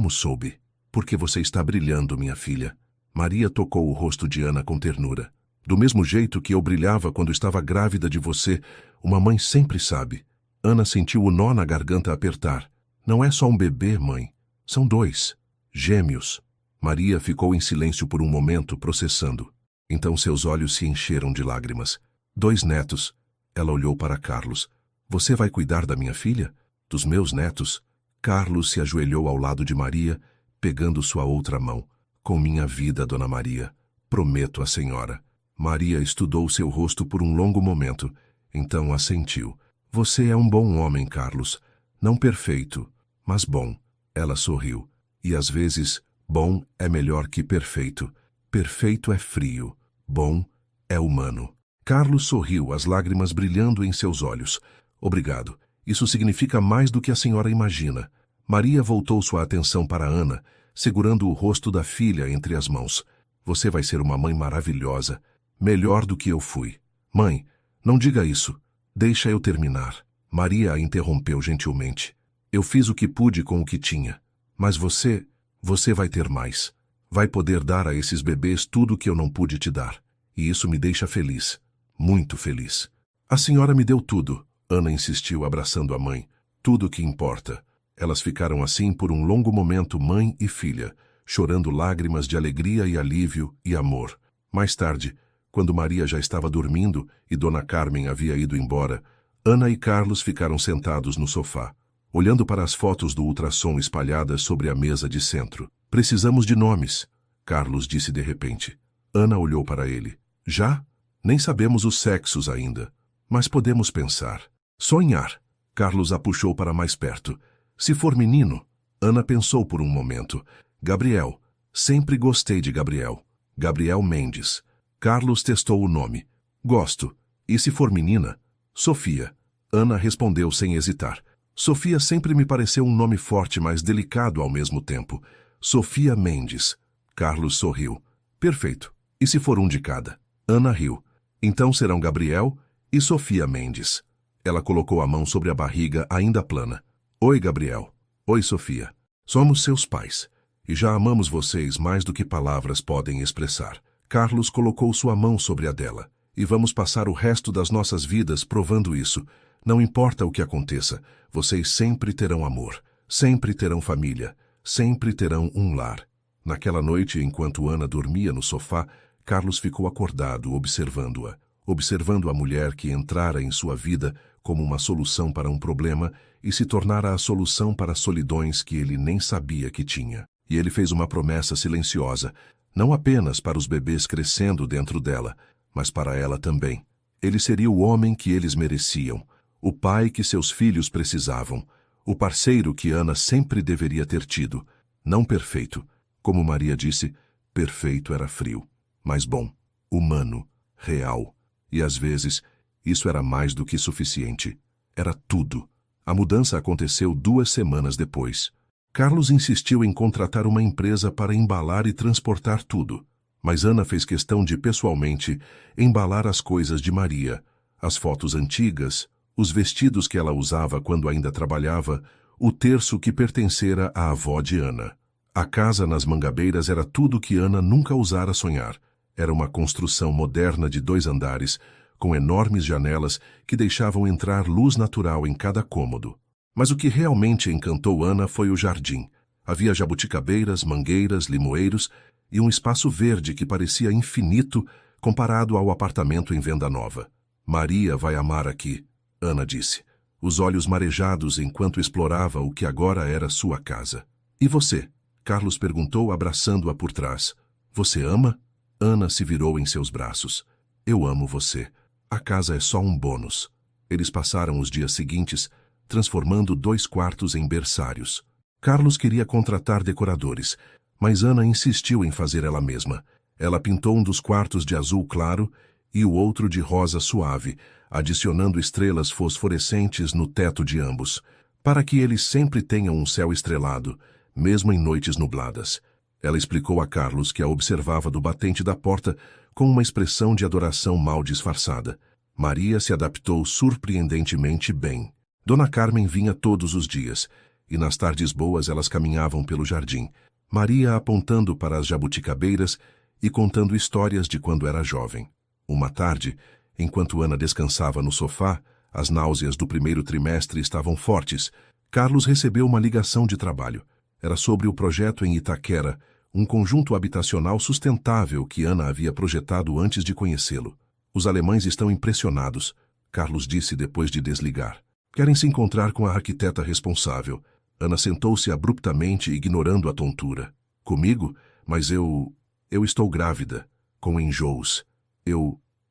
soube? Porque você está brilhando, minha filha. Maria tocou o rosto de Ana com ternura. Do mesmo jeito que eu brilhava quando estava grávida de você, uma mãe sempre sabe. Ana sentiu o nó na garganta apertar. Não é só um bebê, mãe. São 2. Gêmeos. Maria ficou em silêncio por um momento, processando. Então seus olhos se encheram de lágrimas. 2 netos. Ela olhou para Carlos. Você vai cuidar da minha filha? Dos meus netos? Carlos se ajoelhou ao lado de Maria, pegando sua outra mão. Com minha vida, Dona Maria. Prometo à senhora. Maria estudou seu rosto por um longo momento, então assentiu. Você é um bom homem, Carlos. Não perfeito, mas bom. Ela sorriu. E às vezes, bom é melhor que perfeito. Perfeito é frio. Bom é humano. Carlos sorriu, as lágrimas brilhando em seus olhos. Obrigado. Isso significa mais do que a senhora imagina. Maria voltou sua atenção para Ana, segurando o rosto da filha entre as mãos. Você vai ser uma mãe maravilhosa. Melhor do que eu fui. Mãe, não diga isso. Deixa eu terminar. Maria a interrompeu gentilmente. Eu fiz o que pude com o que tinha. Mas você vai ter mais. Vai poder dar a esses bebês tudo o que eu não pude te dar. E isso me deixa feliz. Muito feliz. A senhora me deu tudo. Ana insistiu, abraçando a mãe. Tudo o que importa. Elas ficaram assim por um longo momento, mãe e filha, chorando lágrimas de alegria e alívio e amor. Mais tarde, quando Maria já estava dormindo e Dona Carmen havia ido embora, Ana e Carlos ficaram sentados no sofá, olhando para as fotos do ultrassom espalhadas sobre a mesa de centro. Precisamos de nomes, Carlos disse de repente. Ana olhou para ele. Já? Nem sabemos os sexos ainda, mas podemos pensar. Sonhar. Carlos a puxou para mais perto. Se for menino, Ana pensou por um momento. Gabriel. Sempre gostei de Gabriel. Gabriel Mendes. Carlos testou o nome. Gosto. E se for menina? Sofia. Ana respondeu sem hesitar. Sofia sempre me pareceu um nome forte, mas delicado ao mesmo tempo. Sofia Mendes. Carlos sorriu. Perfeito. E se for um de cada? Ana riu. Então serão Gabriel e Sofia Mendes. Ela colocou a mão sobre a barriga ainda plana. Oi, Gabriel. Oi, Sofia. Somos seus pais. E já amamos vocês mais do que palavras podem expressar. Carlos colocou sua mão sobre a dela. E vamos passar o resto das nossas vidas provando isso. Não importa o que aconteça, vocês sempre terão amor. Sempre terão família. Sempre terão um lar. Naquela noite, enquanto Ana dormia no sofá, Carlos ficou acordado, observando-a. Observando a mulher que entrara em sua vida como uma solução para um problema e se tornara a solução para solidões que ele nem sabia que tinha. E ele fez uma promessa silenciosa, não apenas para os bebês crescendo dentro dela, mas para ela também. Ele seria o homem que eles mereciam, o pai que seus filhos precisavam, o parceiro que Ana sempre deveria ter tido. Não perfeito, como Maria disse, perfeito era frio, mas bom, humano, real. E às vezes, isso era mais do que suficiente. Era tudo. A mudança aconteceu 2 semanas depois. Carlos insistiu em contratar uma empresa para embalar e transportar tudo. Mas Ana fez questão de, pessoalmente, embalar as coisas de Maria, as fotos antigas, os vestidos que ela usava quando ainda trabalhava, o terço que pertencera à avó de Ana. A casa nas Mangabeiras era tudo que Ana nunca ousara sonhar. Era uma construção moderna de 2 andares, com enormes janelas que deixavam entrar luz natural em cada cômodo. Mas o que realmente encantou Ana foi o jardim. Havia jabuticabeiras, mangueiras, limoeiros e um espaço verde que parecia infinito comparado ao apartamento em venda nova. Maria vai amar aqui, Ana disse, os olhos marejados enquanto explorava o que agora era sua casa. E você? Carlos perguntou, abraçando-a por trás. Você ama? Ana se virou em seus braços. Eu amo você. A casa é só um bônus. Eles passaram os dias seguintes, transformando 2 quartos em berçários. Carlos queria contratar decoradores, mas Ana insistiu em fazer ela mesma. Ela pintou um dos quartos de azul claro e o outro de rosa suave, adicionando estrelas fosforescentes no teto de ambos, para que eles sempre tenham um céu estrelado, mesmo em noites nubladas. Ela explicou a Carlos que a observava do batente da porta com uma expressão de adoração mal disfarçada. Maria se adaptou surpreendentemente bem. Dona Carmen vinha todos os dias, e nas tardes boas elas caminhavam pelo jardim, Maria apontando para as jabuticabeiras e contando histórias de quando era jovem. Uma tarde, enquanto Ana descansava no sofá, as náuseas do primeiro trimestre estavam fortes, Carlos recebeu uma ligação de trabalho. Era sobre o projeto em Itaquera, um conjunto habitacional sustentável que Ana havia projetado antes de conhecê-lo. Os alemães estão impressionados, Carlos disse depois de desligar. Querem se encontrar com a arquiteta responsável. Ana sentou-se abruptamente, ignorando a tontura. Comigo? Mas eu estou grávida, com enjoos.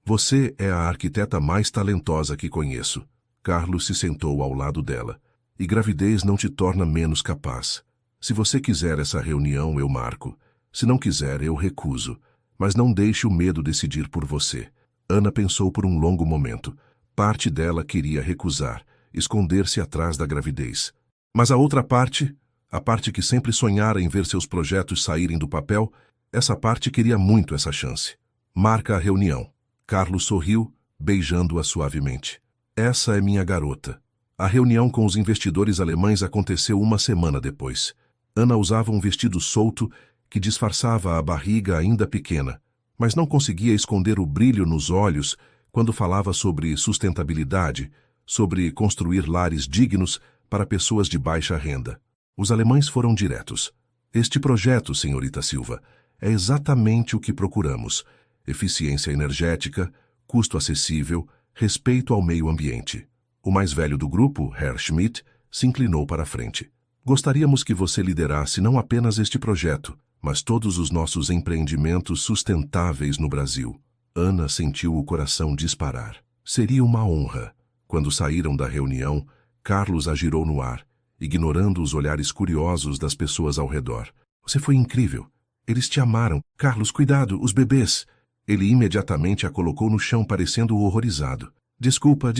Você é a arquiteta mais talentosa que conheço. Carlos se sentou ao lado dela. E gravidez não te torna menos capaz. Se você quiser essa reunião, eu marco. Se não quiser, eu recuso. Mas não deixe o medo decidir por você. Ana pensou por um longo momento. Parte dela queria recusar, esconder-se atrás da gravidez. Mas a outra parte, a parte que sempre sonhara em ver seus projetos saírem do papel, essa parte queria muito essa chance. Marca a reunião. Carlos sorriu, beijando-a suavemente. Essa é minha garota. A reunião com os investidores alemães aconteceu uma semana depois. Ana usava um vestido solto que disfarçava a barriga ainda pequena, mas não conseguia esconder o brilho nos olhos quando falava sobre sustentabilidade, sobre construir lares dignos para pessoas de baixa renda. Os alemães foram diretos. Este projeto, senhorita Silva, é exatamente o que procuramos. Eficiência energética, custo acessível, respeito ao meio ambiente. O mais velho do grupo, Herr Schmidt, se inclinou para a frente. Gostaríamos que você liderasse não apenas este projeto, mas todos os nossos empreendimentos sustentáveis no Brasil. Ana sentiu o coração disparar. Seria uma honra. Quando saíram da reunião, Carlos a girou no ar, ignorando os olhares curiosos das pessoas ao redor. Você foi incrível. Eles te amaram. Carlos, cuidado, os bebês. Ele imediatamente a colocou no chão, parecendo horrorizado. Desculpa,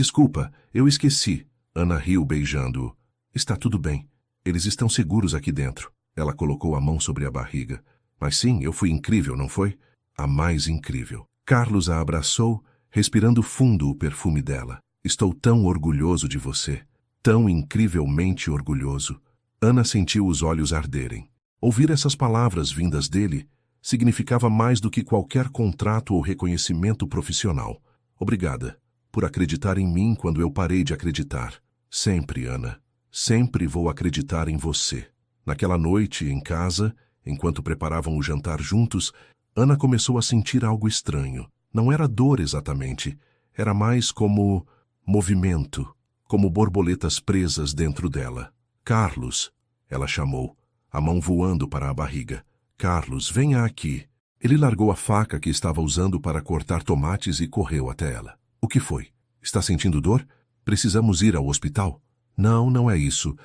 eu esqueci. Ana riu, beijando-o. Está tudo bem. Eles estão seguros aqui dentro. Ela colocou a mão sobre a barriga. Mas sim, eu fui incrível, não foi? A mais incrível. Carlos a abraçou, respirando fundo o perfume dela. Estou tão orgulhoso de você. Tão incrivelmente orgulhoso. Ana sentiu os olhos arderem. Ouvir essas palavras vindas dele significava mais do que qualquer contrato ou reconhecimento profissional. Obrigada por acreditar em mim quando eu parei de acreditar. Sempre, Ana. Sempre vou acreditar em você. Naquela noite, em casa, enquanto preparavam o jantar juntos, Ana começou a sentir algo estranho. Não era dor exatamente. Era mais como movimento, como borboletas presas dentro dela. Carlos, ela chamou, a mão voando para a barriga. Carlos, venha aqui. Ele largou a faca que estava usando para cortar tomates e correu até ela. O que foi? Está sentindo dor? Precisamos ir ao hospital? Não, não é isso.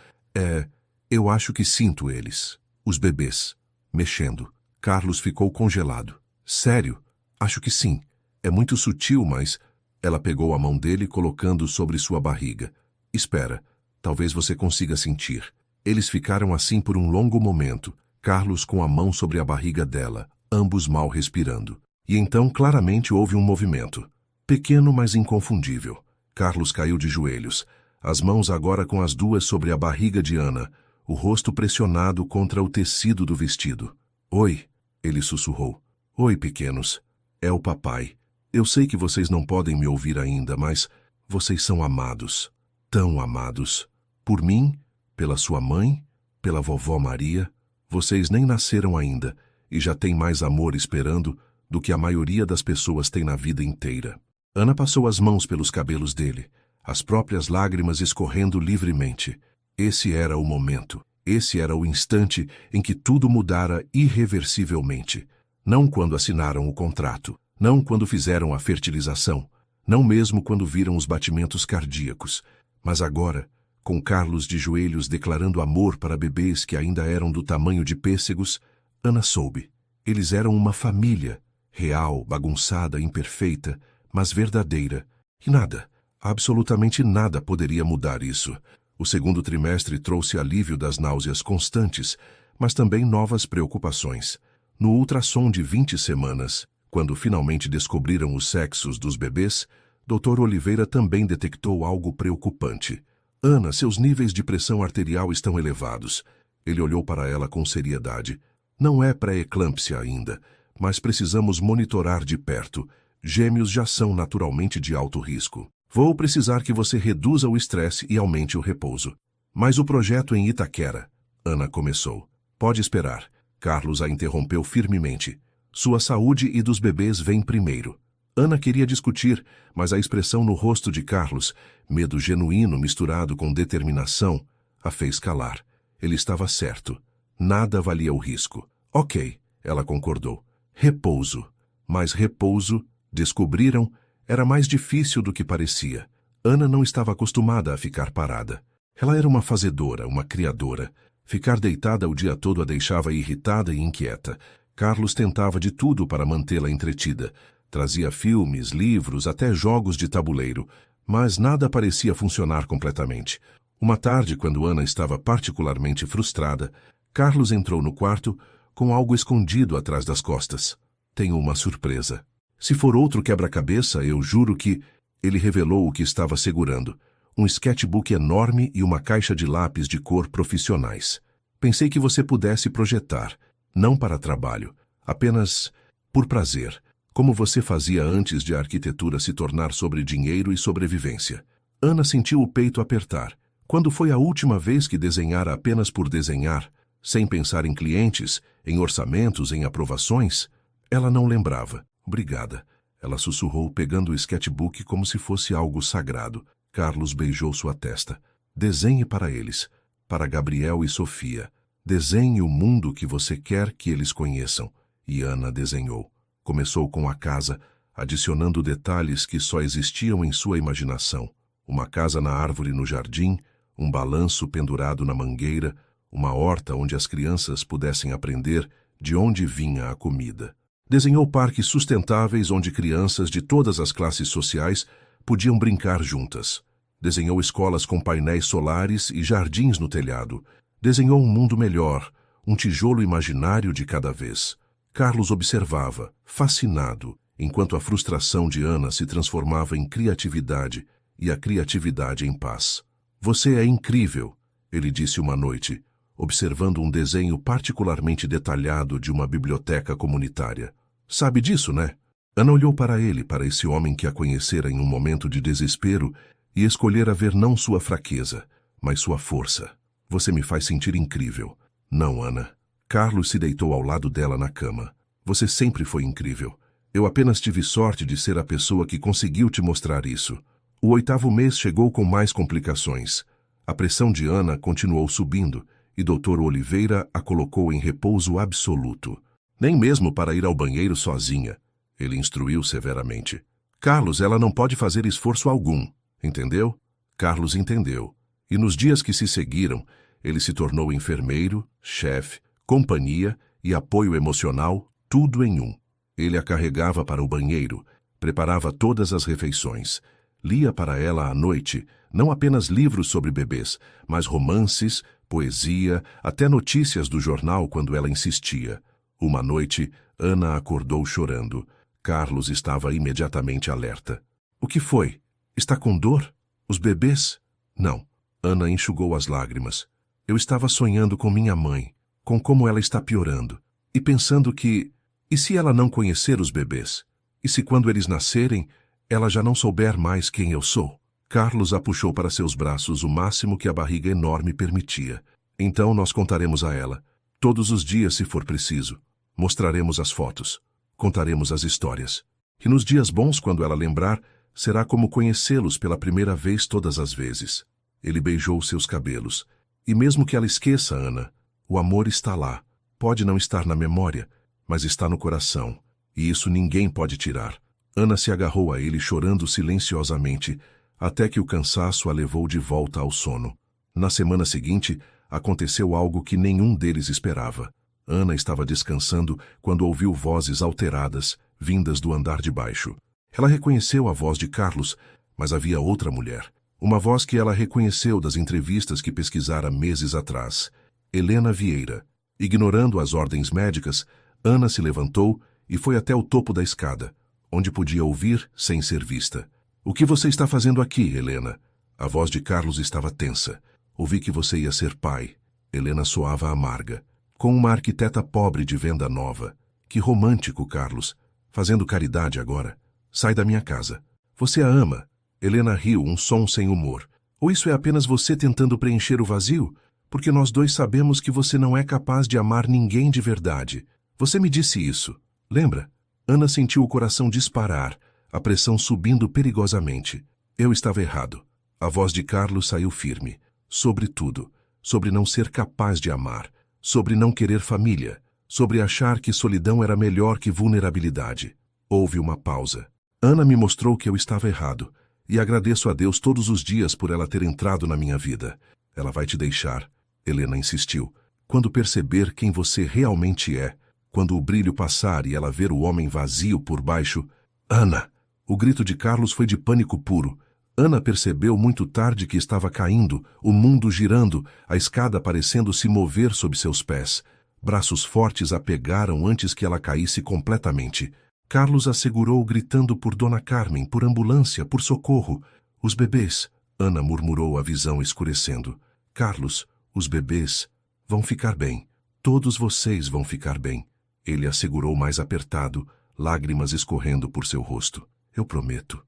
Eu acho que sinto eles. Os bebês. Mexendo. Carlos ficou congelado. Sério? Acho que sim. É muito sutil, mas... Ela pegou a mão dele, colocando sobre sua barriga. Espera. Talvez você consiga sentir. Eles ficaram assim por um longo momento. Carlos com a mão sobre a barriga dela, ambos mal respirando. E então claramente houve um movimento. Pequeno, mas inconfundível. Carlos caiu de joelhos, as mãos agora com as duas sobre a barriga de Ana, o rosto pressionado contra o tecido do vestido. Oi, ele sussurrou. Oi, pequenos. É o papai. Eu sei que vocês não podem me ouvir ainda, mas vocês são amados. Tão amados. Por mim, pela sua mãe, pela vovó Maria. Vocês nem nasceram ainda e já têm mais amor esperando do que a maioria das pessoas tem na vida inteira. Ana passou as mãos pelos cabelos dele, as próprias lágrimas escorrendo livremente. Esse era o momento. Esse era o instante em que tudo mudara irreversivelmente. Não quando assinaram o contrato, não quando fizeram a fertilização, não mesmo quando viram os batimentos cardíacos, mas agora, com Carlos de joelhos declarando amor para bebês que ainda eram do tamanho de pêssegos, Ana soube. Eles eram uma família, real, bagunçada, imperfeita, mas verdadeira. E nada, absolutamente nada poderia mudar isso. O segundo trimestre trouxe alívio das náuseas constantes, mas também novas preocupações. No ultrassom de 20 semanas, quando finalmente descobriram os sexos dos bebês, Dr. Oliveira também detectou algo preocupante. Ana, seus níveis de pressão arterial estão elevados. Ele olhou para ela com seriedade. Não é pré-eclâmpsia ainda, mas precisamos monitorar de perto. Gêmeos já são naturalmente de alto risco. Vou precisar que você reduza o estresse e aumente o repouso. Mas o projeto em Itaquera, Ana começou. Pode esperar. Carlos a interrompeu firmemente. Sua saúde e dos bebês vem primeiro. Ana queria discutir, mas a expressão no rosto de Carlos, medo genuíno misturado com determinação, a fez calar. Ele estava certo. Nada valia o risco. Ok, ela concordou. Repouso. Mas repouso, descobriram, era mais difícil do que parecia. Ana não estava acostumada a ficar parada. Ela era uma fazedora, uma criadora. Ficar deitada o dia todo a deixava irritada e inquieta. Carlos tentava de tudo para mantê-la entretida. Trazia filmes, livros, até jogos de tabuleiro. Mas nada parecia funcionar completamente. Uma tarde, quando Ana estava particularmente frustrada, Carlos entrou no quarto com algo escondido atrás das costas. Tenho uma surpresa. Se for outro quebra-cabeça, eu juro que... Ele revelou o que estava segurando. Um sketchbook enorme e uma caixa de lápis de cor profissionais. Pensei que você pudesse projetar, não para trabalho, apenas por prazer, como você fazia antes de a arquitetura se tornar sobre dinheiro e sobrevivência. Ana sentiu o peito apertar. Quando foi a última vez que desenhara apenas por desenhar, sem pensar em clientes, em orçamentos, em aprovações? Ela não lembrava. Obrigada. Ela sussurrou, pegando o sketchbook como se fosse algo sagrado. Carlos beijou sua testa. Desenhe para eles, para Gabriel e Sofia. Desenhe o mundo que você quer que eles conheçam. E Ana desenhou. Começou com a casa, adicionando detalhes que só existiam em sua imaginação. Uma casa na árvore no jardim, um balanço pendurado na mangueira, uma horta onde as crianças pudessem aprender de onde vinha a comida. Desenhou parques sustentáveis onde crianças de todas as classes sociais podiam brincar juntas. Desenhou escolas com painéis solares e jardins no telhado. Desenhou um mundo melhor, um tijolo imaginário de cada vez. Carlos observava, fascinado, enquanto a frustração de Ana se transformava em criatividade e a criatividade em paz. Você é incrível, ele disse uma noite, observando um desenho particularmente detalhado de uma biblioteca comunitária. Sabe disso, né? Ana olhou para ele, para esse homem que a conhecera em um momento de desespero e escolhera ver não sua fraqueza, mas sua força. Você me faz sentir incrível. Não, Ana. Carlos se deitou ao lado dela na cama. Você sempre foi incrível. Eu apenas tive sorte de ser a pessoa que conseguiu te mostrar isso. O 8º mês chegou com mais complicações. A pressão de Ana continuou subindo e Dr. Oliveira a colocou em repouso absoluto. Nem mesmo para ir ao banheiro sozinha, ele instruiu severamente. Carlos, ela não pode fazer esforço algum, entendeu? Carlos entendeu. E nos dias que se seguiram, ele se tornou enfermeiro, chefe, companhia e apoio emocional, tudo em um. Ele a carregava para o banheiro, preparava todas as refeições, lia para ela à noite, não apenas livros sobre bebês, mas romances, poesia, até notícias do jornal quando ela insistia. Uma noite, Ana acordou chorando. Carlos estava imediatamente alerta. O que foi? Está com dor? Os bebês? Não. Ana enxugou as lágrimas. Eu estava sonhando com minha mãe, com como ela está piorando, e pensando que... E se ela não conhecer os bebês? E se quando eles nascerem, ela já não souber mais quem eu sou? Carlos a puxou para seus braços o máximo que a barriga enorme permitia. Então nós contaremos a ela. Todos os dias, se for preciso. Mostraremos as fotos. Contaremos as histórias. E nos dias bons, quando ela lembrar, será como conhecê-los pela primeira vez todas as vezes. Ele beijou seus cabelos. E mesmo que ela esqueça, Ana, o amor está lá. Pode não estar na memória, mas está no coração. E isso ninguém pode tirar. Ana se agarrou a ele chorando silenciosamente, até que o cansaço a levou de volta ao sono. Na semana seguinte, aconteceu algo que nenhum deles esperava. Ana estava descansando quando ouviu vozes alteradas, vindas do andar de baixo. Ela reconheceu a voz de Carlos, mas havia outra mulher. Uma voz que ela reconheceu das entrevistas que pesquisara meses atrás. Helena Vieira. Ignorando as ordens médicas, Ana se levantou e foi até o topo da escada, onde podia ouvir sem ser vista. "O que você está fazendo aqui, Helena?" A voz de Carlos estava tensa. "Ouvi que você ia ser pai." Helena soava amarga. "Com uma arquiteta pobre de venda nova. Que romântico, Carlos. Fazendo caridade agora. Sai da minha casa. Você a ama." Helena riu, um som sem humor. "Ou isso é apenas você tentando preencher o vazio? Porque nós dois sabemos que você não é capaz de amar ninguém de verdade. Você me disse isso. Lembra?" Ana sentiu o coração disparar, a pressão subindo perigosamente. Eu estava errado. A voz de Carlos saiu firme. Sobre tudo. Sobre não ser capaz de amar. Sobre não querer família. Sobre achar que solidão era melhor que vulnerabilidade. Houve uma pausa. Ana me mostrou que eu estava errado. E agradeço a Deus todos os dias por ela ter entrado na minha vida. Ela vai te deixar. Helena insistiu. Quando perceber quem você realmente é, quando o brilho passar e ela ver o homem vazio por baixo... Ana! O grito de Carlos foi de pânico puro. Ana percebeu muito tarde que estava caindo, o mundo girando, a escada parecendo se mover sob seus pés. Braços fortes a pegaram antes que ela caísse completamente. Carlos a segurou gritando por Dona Carmen, por ambulância, por socorro. "Os bebês", Ana murmurou, a visão escurecendo. "Carlos, os bebês vão ficar bem. Todos vocês vão ficar bem." Ele a segurou mais apertado, lágrimas escorrendo por seu rosto. Eu prometo.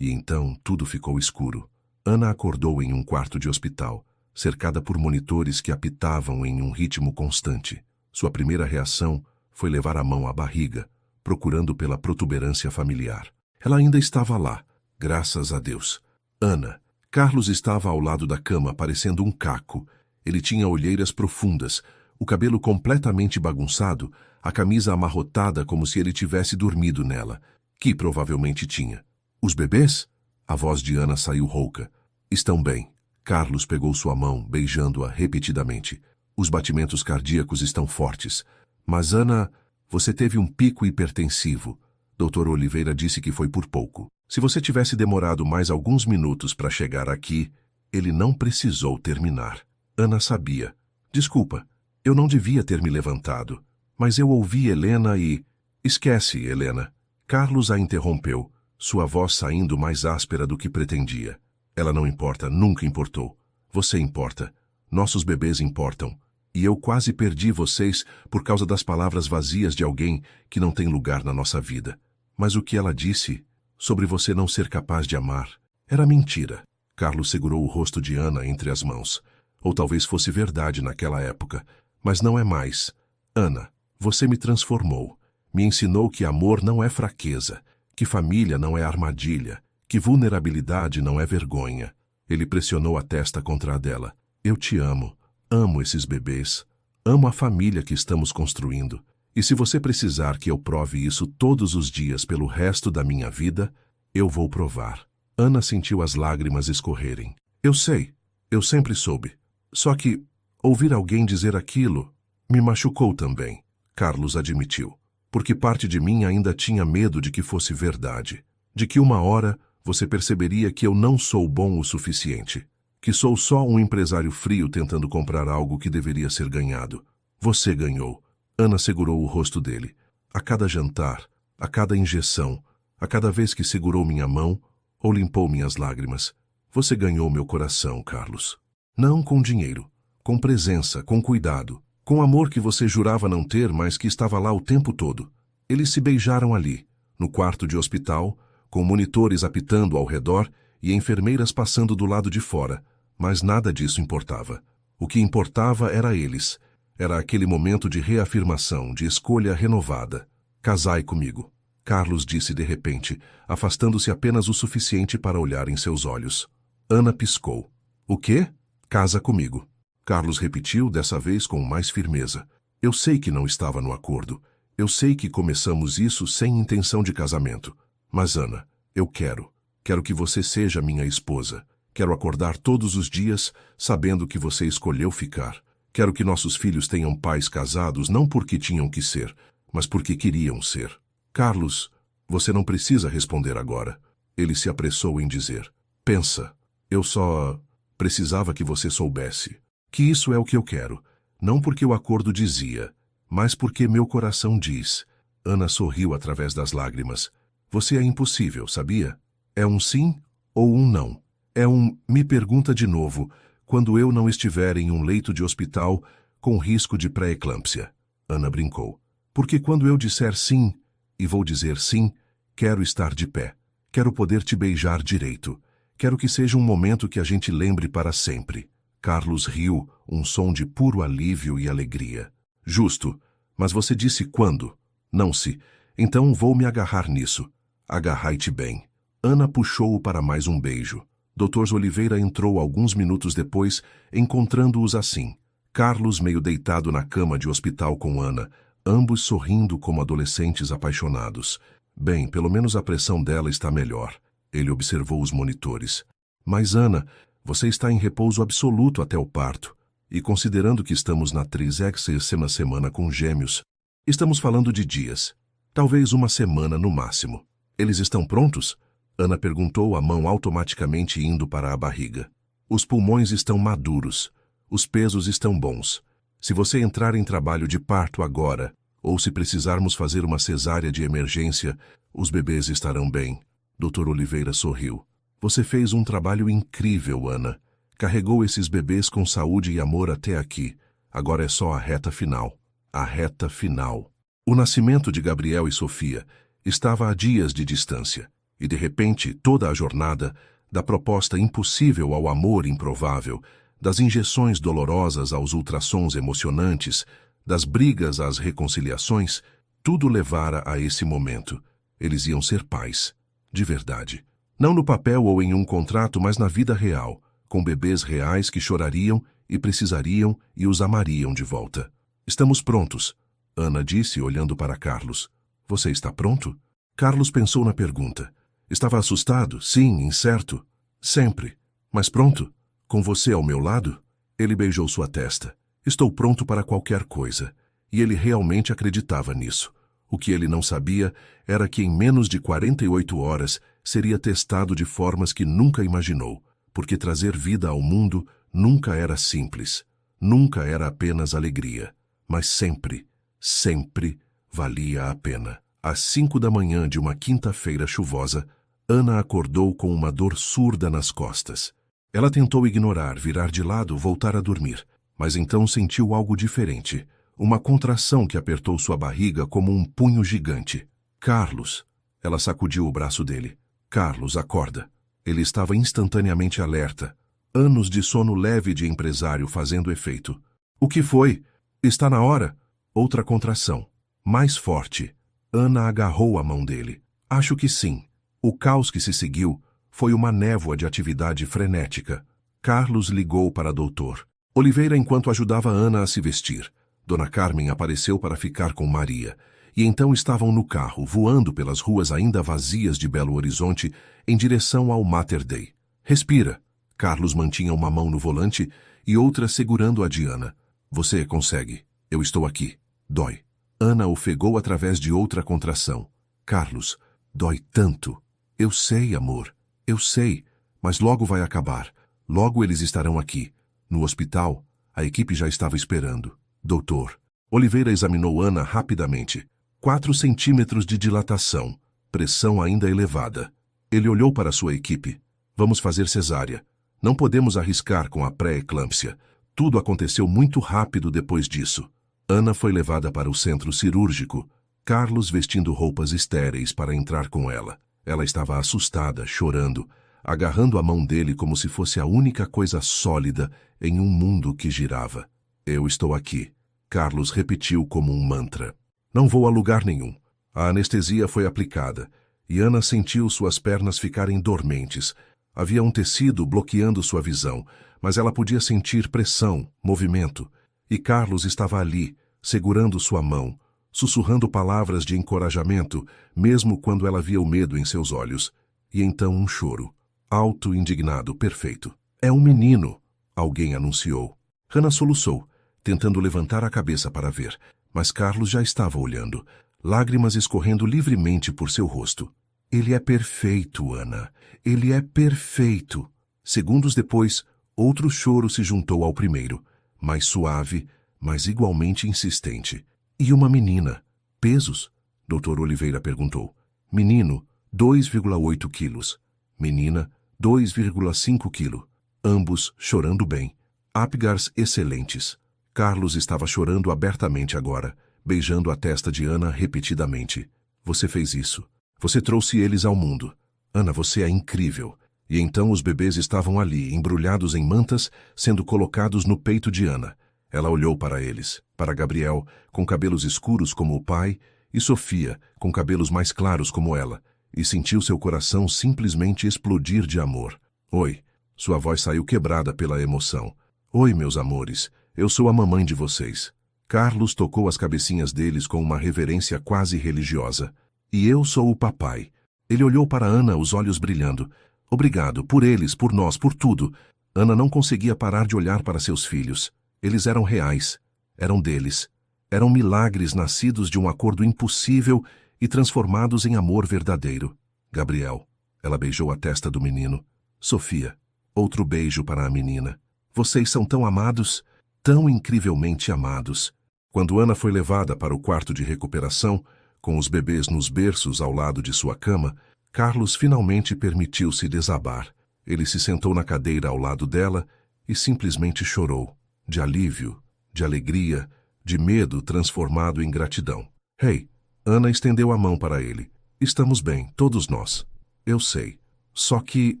E então tudo ficou escuro. Ana acordou em um quarto de hospital, cercada por monitores que apitavam em um ritmo constante. Sua primeira reação foi levar a mão à barriga, procurando pela protuberância familiar. Ela ainda estava lá, graças a Deus. Ana. Carlos estava ao lado da cama, parecendo um caco. Ele tinha olheiras profundas, o cabelo completamente bagunçado, a camisa amarrotada como se ele tivesse dormido nela, que provavelmente tinha. "Os bebês?" A voz de Ana saiu rouca. "Estão bem." Carlos pegou sua mão, beijando-a repetidamente. "Os batimentos cardíacos estão fortes. Mas, Ana, você teve um pico hipertensivo. Dr. Oliveira disse que foi por pouco. Se você tivesse demorado mais alguns minutos para chegar aqui, ele não precisou terminar." Ana sabia. "Desculpa, eu não devia ter me levantado. Mas eu ouvi Helena e..." "Esquece, Helena." Carlos a interrompeu, sua voz saindo mais áspera do que pretendia. "Ela não importa, nunca importou. Você importa. Nossos bebês importam. E eu quase perdi vocês por causa das palavras vazias de alguém que não tem lugar na nossa vida. Mas o que ela disse sobre você não ser capaz de amar era mentira." Carlos segurou o rosto de Ana entre as mãos. Ou talvez fosse verdade naquela época, mas não é mais. "Ana, você me transformou. Me ensinou que amor não é fraqueza, que família não é armadilha, que vulnerabilidade não é vergonha." Ele pressionou a testa contra a dela. "Eu te amo. Amo esses bebês. Amo a família que estamos construindo. E se você precisar que eu prove isso todos os dias pelo resto da minha vida, eu vou provar." Ana sentiu as lágrimas escorrerem. "Eu sei. Eu sempre soube. Só que ouvir alguém dizer aquilo me machucou também." Carlos admitiu. "Porque parte de mim ainda tinha medo de que fosse verdade. De que uma hora você perceberia que eu não sou bom o suficiente. Que sou só um empresário frio tentando comprar algo que deveria ser ganhado. Você ganhou." Ana segurou o rosto dele. A cada jantar, a cada injeção, a cada vez que segurou minha mão ou limpou minhas lágrimas. Você ganhou meu coração, Carlos. Não com dinheiro, com presença, com cuidado, com amor que você jurava não ter, mas que estava lá o tempo todo. Eles se beijaram ali, no quarto de hospital, com monitores apitando ao redor e enfermeiras passando do lado de fora, mas nada disso importava. O que importava era eles. Era aquele momento de reafirmação, de escolha renovada. Casai comigo, Carlos disse de repente, afastando-se apenas o suficiente para olhar em seus olhos. Ana piscou. O quê? Casa comigo. Carlos repetiu, dessa vez com mais firmeza. Eu sei que não estava no acordo. Eu sei que começamos isso sem intenção de casamento. Mas, Ana, eu quero. Quero que você seja minha esposa. Quero acordar todos os dias sabendo que você escolheu ficar. Quero que nossos filhos tenham pais casados não porque tinham que ser, mas porque queriam ser. Carlos, você não precisa responder agora. Ele se apressou em dizer. Pensa, eu só precisava que você soubesse que isso é o que eu quero. Não porque o acordo dizia, mas porque meu coração diz. Ana sorriu através das lágrimas. Você é impossível, sabia? É um sim ou um não. É um me pergunta de novo quando eu não estiver em um leito de hospital com risco de pré-eclâmpsia. Ana brincou. Porque quando eu disser sim, e vou dizer sim, quero estar de pé. Quero poder te beijar direito. Quero que seja um momento que a gente lembre para sempre. Carlos riu, um som de puro alívio e alegria. Justo, mas você disse quando? Não se. Então vou me agarrar nisso. Agarrai-te bem. Ana puxou-o para mais um beijo. Dr. Oliveira entrou alguns minutos depois, encontrando-os assim. Carlos meio deitado na cama de hospital com Ana, ambos sorrindo como adolescentes apaixonados. Bem, pelo menos a pressão dela está melhor. Ele observou os monitores. Mas, Ana, você está em repouso absoluto até o parto. E considerando que estamos na 36ª semana com gêmeos, estamos falando de dias. Talvez uma semana no máximo. Eles estão prontos? Ana perguntou, a mão automaticamente indo para a barriga. Os pulmões estão maduros. Os pesos estão bons. Se você entrar em trabalho de parto agora, ou se precisarmos fazer uma cesárea de emergência, os bebês estarão bem. Dr. Oliveira sorriu. Você fez um trabalho incrível, Ana. Carregou esses bebês com saúde e amor até aqui. Agora é só a reta final. A reta final. O nascimento de Gabriel e Sofia estava a dias de distância. E, de repente, toda a jornada, da proposta impossível ao amor improvável, das injeções dolorosas aos ultrassons emocionantes, das brigas às reconciliações, tudo levara a esse momento. Eles iam ser pais. De verdade. Não no papel ou em um contrato, mas na vida real, com bebês reais que chorariam e precisariam e os amariam de volta. Estamos prontos, Ana disse, olhando para Carlos. Você está pronto? Carlos pensou na pergunta. Estava assustado, sim, incerto. Sempre. Mas pronto? Com você ao meu lado? Ele beijou sua testa. Estou pronto para qualquer coisa. E ele realmente acreditava nisso. O que ele não sabia era que em menos de 48 horas seria testado de formas que nunca imaginou, porque trazer vida ao mundo nunca era simples. Nunca era apenas alegria. Mas sempre, sempre valia a pena. Às 5 da manhã de uma quinta-feira chuvosa, Ana acordou com uma dor surda nas costas. Ela tentou ignorar, virar de lado, voltar a dormir, mas então sentiu algo diferente, uma contração que apertou sua barriga como um punho gigante. Carlos! Ela sacudiu o braço dele. Carlos, acorda. Ele estava instantaneamente alerta. Anos de sono leve de empresário fazendo efeito. O que foi? Está na hora? Outra contração. Mais forte. Ana agarrou a mão dele. Acho que sim. O caos que se seguiu foi uma névoa de atividade frenética. Carlos ligou para doutor Oliveira enquanto ajudava Ana a se vestir. Dona Carmen apareceu para ficar com Maria. E então estavam no carro, voando pelas ruas ainda vazias de Belo Horizonte, em direção ao Mater Dei. Respira. Carlos mantinha uma mão no volante e outra segurando a de Ana. Você consegue. Eu estou aqui. Dói. Ana ofegou através de outra contração. Carlos, dói tanto. Eu sei, amor. Eu sei. Mas logo vai acabar. Logo eles estarão aqui. No hospital, a equipe já estava esperando. Doutor. Oliveira examinou Ana rapidamente. 4 centímetros de dilatação. Pressão ainda elevada. Ele olhou para sua equipe. Vamos fazer cesárea. Não podemos arriscar com a pré-eclâmpsia. Tudo aconteceu muito rápido depois disso. Ana foi levada para o centro cirúrgico. Carlos vestindo roupas estéreis para entrar com ela. Ela estava assustada, chorando, agarrando a mão dele como se fosse a única coisa sólida em um mundo que girava. Eu estou aqui. Carlos repetiu como um mantra. Não vou a lugar nenhum. A anestesia foi aplicada, e Ana sentiu suas pernas ficarem dormentes. Havia um tecido bloqueando sua visão, mas ela podia sentir pressão, movimento. E Carlos estava ali, segurando sua mão, sussurrando palavras de encorajamento, mesmo quando ela via o medo em seus olhos. E então um choro, alto, indignado, perfeito. É um menino, alguém anunciou. Hannah soluçou, tentando levantar a cabeça para ver, mas Carlos já estava olhando, lágrimas escorrendo livremente por seu rosto. Ele é perfeito, Ana. Ele é perfeito. Segundos depois, outro choro se juntou ao primeiro, mais suave, mas igualmente insistente. E uma menina. Pesos? Dr. Oliveira perguntou. Menino, 2,8 quilos. Menina, 2,5 quilo. Ambos chorando bem. Apgars excelentes. Carlos estava chorando abertamente agora, beijando a testa de Ana repetidamente. Você fez isso. Você trouxe eles ao mundo. Ana, você é incrível. E então os bebês estavam ali, embrulhados em mantas, sendo colocados no peito de Ana. Ela olhou para eles, para Gabriel, com cabelos escuros como o pai, e Sofia, com cabelos mais claros como ela, e sentiu seu coração simplesmente explodir de amor. Oi. Sua voz saiu quebrada pela emoção. Oi, meus amores. Eu sou a mamãe de vocês. Carlos tocou as cabecinhas deles com uma reverência quase religiosa. E eu sou o papai. Ele olhou para Ana, os olhos brilhando. Obrigado, por eles, por nós, por tudo. Ana não conseguia parar de olhar para seus filhos. Eles eram reais. Eram deles. Eram milagres nascidos de um acordo impossível e transformados em amor verdadeiro. Gabriel. Ela beijou a testa do menino. Sofia. Outro beijo para a menina. Vocês são tão amados, tão incrivelmente amados. Quando Ana foi levada para o quarto de recuperação, com os bebês nos berços ao lado de sua cama, Carlos finalmente permitiu-se desabar. Ele se sentou na cadeira ao lado dela e simplesmente chorou, de alívio, de alegria, de medo transformado em gratidão. Hey, Ana estendeu a mão para ele. Estamos bem, todos nós. Eu sei. Só que...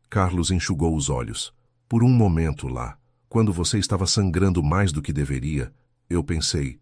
Carlos enxugou os olhos. Por um momento lá, quando você estava sangrando mais do que deveria, eu pensei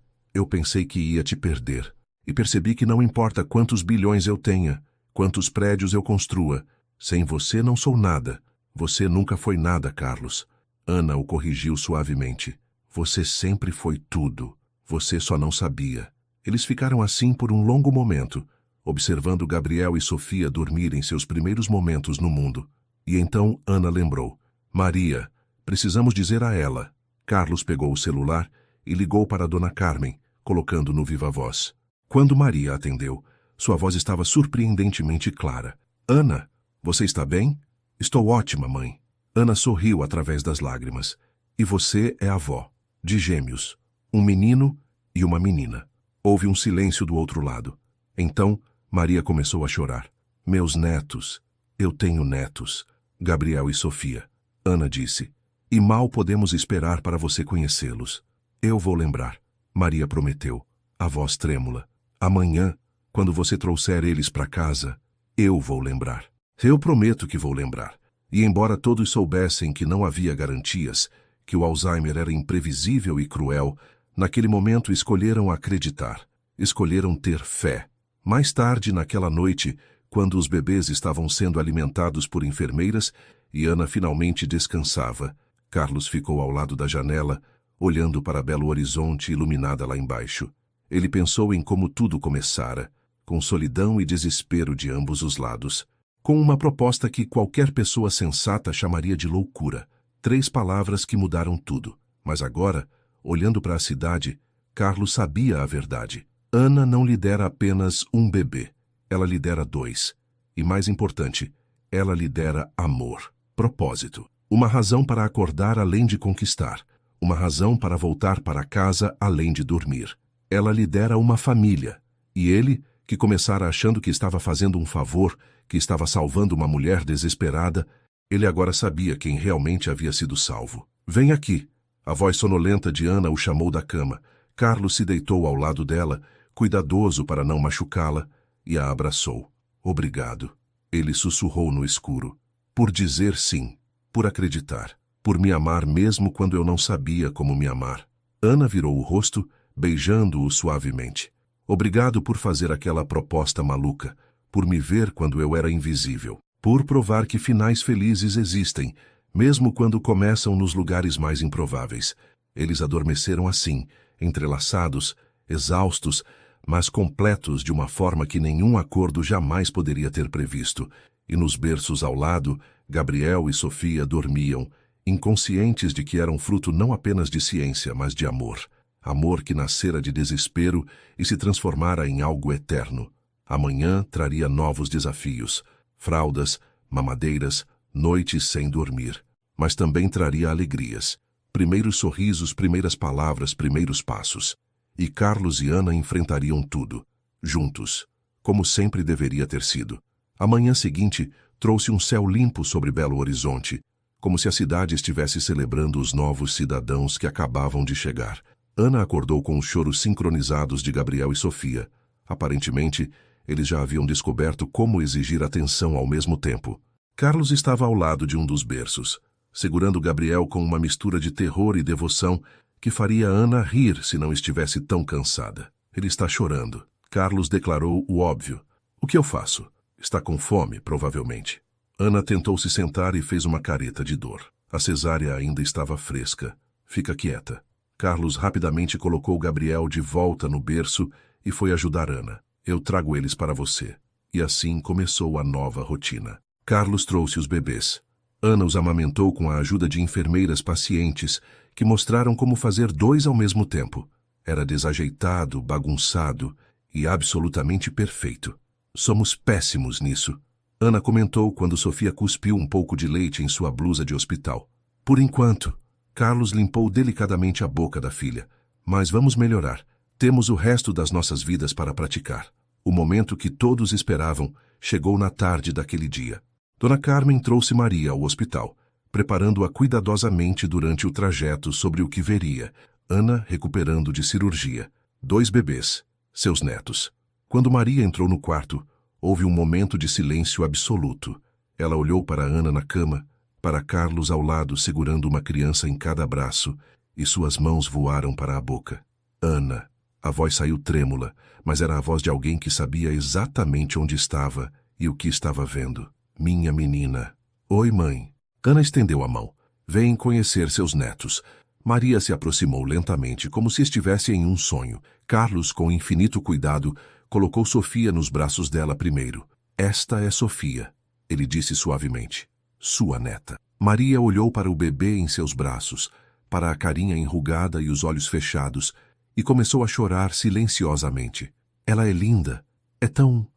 que ia te perder. E percebi que não importa quantos bilhões eu tenha, quantos prédios eu construa, sem você não sou nada. Você nunca foi nada, Carlos. Ana o corrigiu suavemente. Você sempre foi tudo. Você só não sabia. Eles ficaram assim por um longo momento, observando Gabriel e Sofia dormirem seus primeiros momentos no mundo. E então Ana lembrou. Maria, precisamos dizer a ela. Carlos pegou o celular e ligou para Dona Carmen, colocando no viva-voz. Quando Maria atendeu, sua voz estava surpreendentemente clara. Ana, você está bem? Estou ótima, mãe. Ana sorriu através das lágrimas. E você é avó, de gêmeos, um menino e uma menina. Houve um silêncio do outro lado. Então, Maria começou a chorar. Meus netos. Eu tenho netos. Gabriel e Sofia. Ana disse. E mal podemos esperar para você conhecê-los. Eu vou lembrar. Maria prometeu, a voz trêmula. Amanhã, quando você trouxer eles para casa, eu vou lembrar. Eu prometo que vou lembrar. E embora todos soubessem que não havia garantias, que o Alzheimer era imprevisível e cruel, naquele momento escolheram acreditar. Escolheram ter fé. Mais tarde, naquela noite, quando os bebês estavam sendo alimentados por enfermeiras e Ana finalmente descansava, Carlos ficou ao lado da janela, olhando para Belo Horizonte iluminada lá embaixo. Ele pensou em como tudo começara, com solidão e desespero de ambos os lados, com uma proposta que qualquer pessoa sensata chamaria de loucura. 3 palavras que mudaram tudo. Mas agora, olhando para a cidade, Carlos sabia a verdade. Ana não lhe dera apenas um bebê. Ela lhe dera 2. E mais importante, ela lhe dera amor, propósito. Uma razão para acordar além de conquistar. Uma razão para voltar para casa além de dormir. Ela lhe dera uma família. E ele, que começara achando que estava fazendo um favor, que estava salvando uma mulher desesperada, ele agora sabia quem realmente havia sido salvo. Vem aqui. A voz sonolenta de Ana o chamou da cama. Carlos se deitou ao lado dela, cuidadoso para não machucá-la, e a abraçou. Obrigado. Ele sussurrou no escuro. Por dizer sim. Por acreditar. Por me amar mesmo quando eu não sabia como me amar. Ana virou o rosto, beijando-o suavemente. Obrigado por fazer aquela proposta maluca, por me ver quando eu era invisível, por provar que finais felizes existem, mesmo quando começam nos lugares mais improváveis. Eles adormeceram assim, entrelaçados, exaustos, mas completos de uma forma que nenhum acordo jamais poderia ter previsto. E nos berços ao lado, Gabriel e Sofia dormiam, inconscientes de que eram fruto não apenas de ciência, mas de amor. Amor que nascera de desespero e se transformara em algo eterno. Amanhã traria novos desafios, fraldas, mamadeiras, noites sem dormir. Mas também traria alegrias. Primeiros sorrisos, primeiras palavras, primeiros passos. E Carlos e Ana enfrentariam tudo, juntos, como sempre deveria ter sido. A manhã seguinte trouxe um céu limpo sobre Belo Horizonte, como se a cidade estivesse celebrando os novos cidadãos que acabavam de chegar. Ana acordou com os choros sincronizados de Gabriel e Sofia. Aparentemente, eles já haviam descoberto como exigir atenção ao mesmo tempo. Carlos estava ao lado de um dos berços, segurando Gabriel com uma mistura de terror e devoção que faria Ana rir se não estivesse tão cansada. Ele está chorando. Carlos declarou o óbvio. O que eu faço? Está com fome, provavelmente. Ana tentou se sentar e fez uma careta de dor. A cesárea ainda estava fresca. Fica quieta. Carlos rapidamente colocou Gabriel de volta no berço e foi ajudar Ana. Eu trago eles para você. E assim começou a nova rotina. Carlos trouxe os bebês. Ana os amamentou com a ajuda de enfermeiras pacientes que mostraram como fazer 2 ao mesmo tempo. Era desajeitado, bagunçado e absolutamente perfeito. Somos péssimos nisso. Ana comentou quando Sofia cuspiu um pouco de leite em sua blusa de hospital. Por enquanto, Carlos limpou delicadamente a boca da filha. Mas vamos melhorar. Temos o resto das nossas vidas para praticar. O momento que todos esperavam chegou na tarde daquele dia. Dona Carmen trouxe Maria ao hospital, preparando-a cuidadosamente durante o trajeto sobre o que veria. Ana recuperando de cirurgia. 2 bebês, seus netos. Quando Maria entrou no quarto, houve um momento de silêncio absoluto. Ela olhou para Ana na cama, para Carlos ao lado segurando uma criança em cada braço, e suas mãos voaram para a boca. Ana. A voz saiu trêmula, mas era a voz de alguém que sabia exatamente onde estava e o que estava vendo. Minha menina. Oi, mãe. Ana estendeu a mão. Vem conhecer seus netos. Maria se aproximou lentamente, como se estivesse em um sonho. Carlos, com infinito cuidado, colocou Sofia nos braços dela primeiro. Esta é Sofia, ele disse suavemente. Sua neta. Maria olhou para o bebê em seus braços, para a carinha enrugada e os olhos fechados, e começou a chorar silenciosamente. Ela é linda. É tão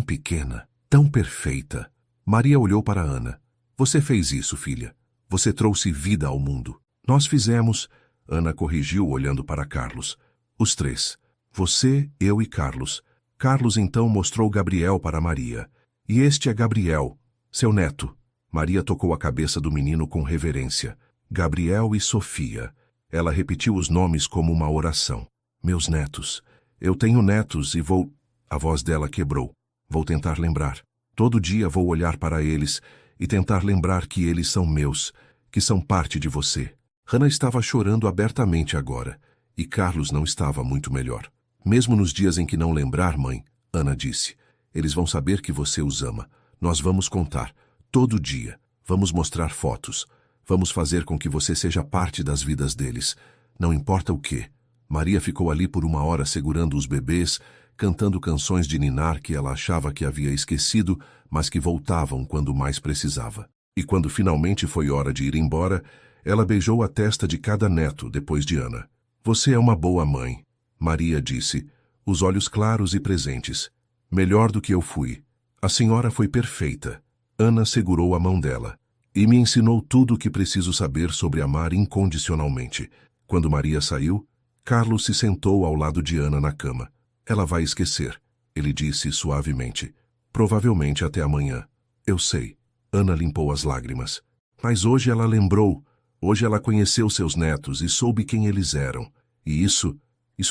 pequena, tão perfeita. Maria olhou para Ana. Você fez isso, filha. Você trouxe vida ao mundo. Nós fizemos, Ana corrigiu olhando para Carlos. Os 3. Você, eu e Carlos. Carlos então mostrou Gabriel para Maria. E este é Gabriel, seu neto. Maria tocou a cabeça do menino com reverência. Gabriel e Sofia. Ela repetiu os nomes como uma oração. Meus netos. Eu tenho netos e vou... A voz dela quebrou. Vou tentar lembrar. Todo dia vou olhar para eles e tentar lembrar que eles são meus, que são parte de você. Hannah estava chorando abertamente agora, e Carlos não estava muito melhor. Mesmo nos dias em que não lembrar, mãe, Ana disse, eles vão saber que você os ama. Nós vamos contar, todo dia. Vamos mostrar fotos. Vamos fazer com que você seja parte das vidas deles. Não importa o quê. Maria ficou ali por 1 hora segurando os bebês, cantando canções de ninar que ela achava que havia esquecido, mas que voltavam quando mais precisava. E quando finalmente foi hora de ir embora, ela beijou a testa de cada neto depois de Ana. Você é uma boa mãe, Maria disse, os olhos claros e presentes. Melhor do que eu fui. A senhora foi perfeita. Ana segurou a mão dela. E me ensinou tudo o que preciso saber sobre amar incondicionalmente. Quando Maria saiu, Carlos se sentou ao lado de Ana na cama. Ela vai esquecer, ele disse suavemente. Provavelmente até amanhã. Eu sei. Ana limpou as lágrimas. Mas hoje ela lembrou. Hoje ela conheceu seus netos e soube quem eles eram. E isso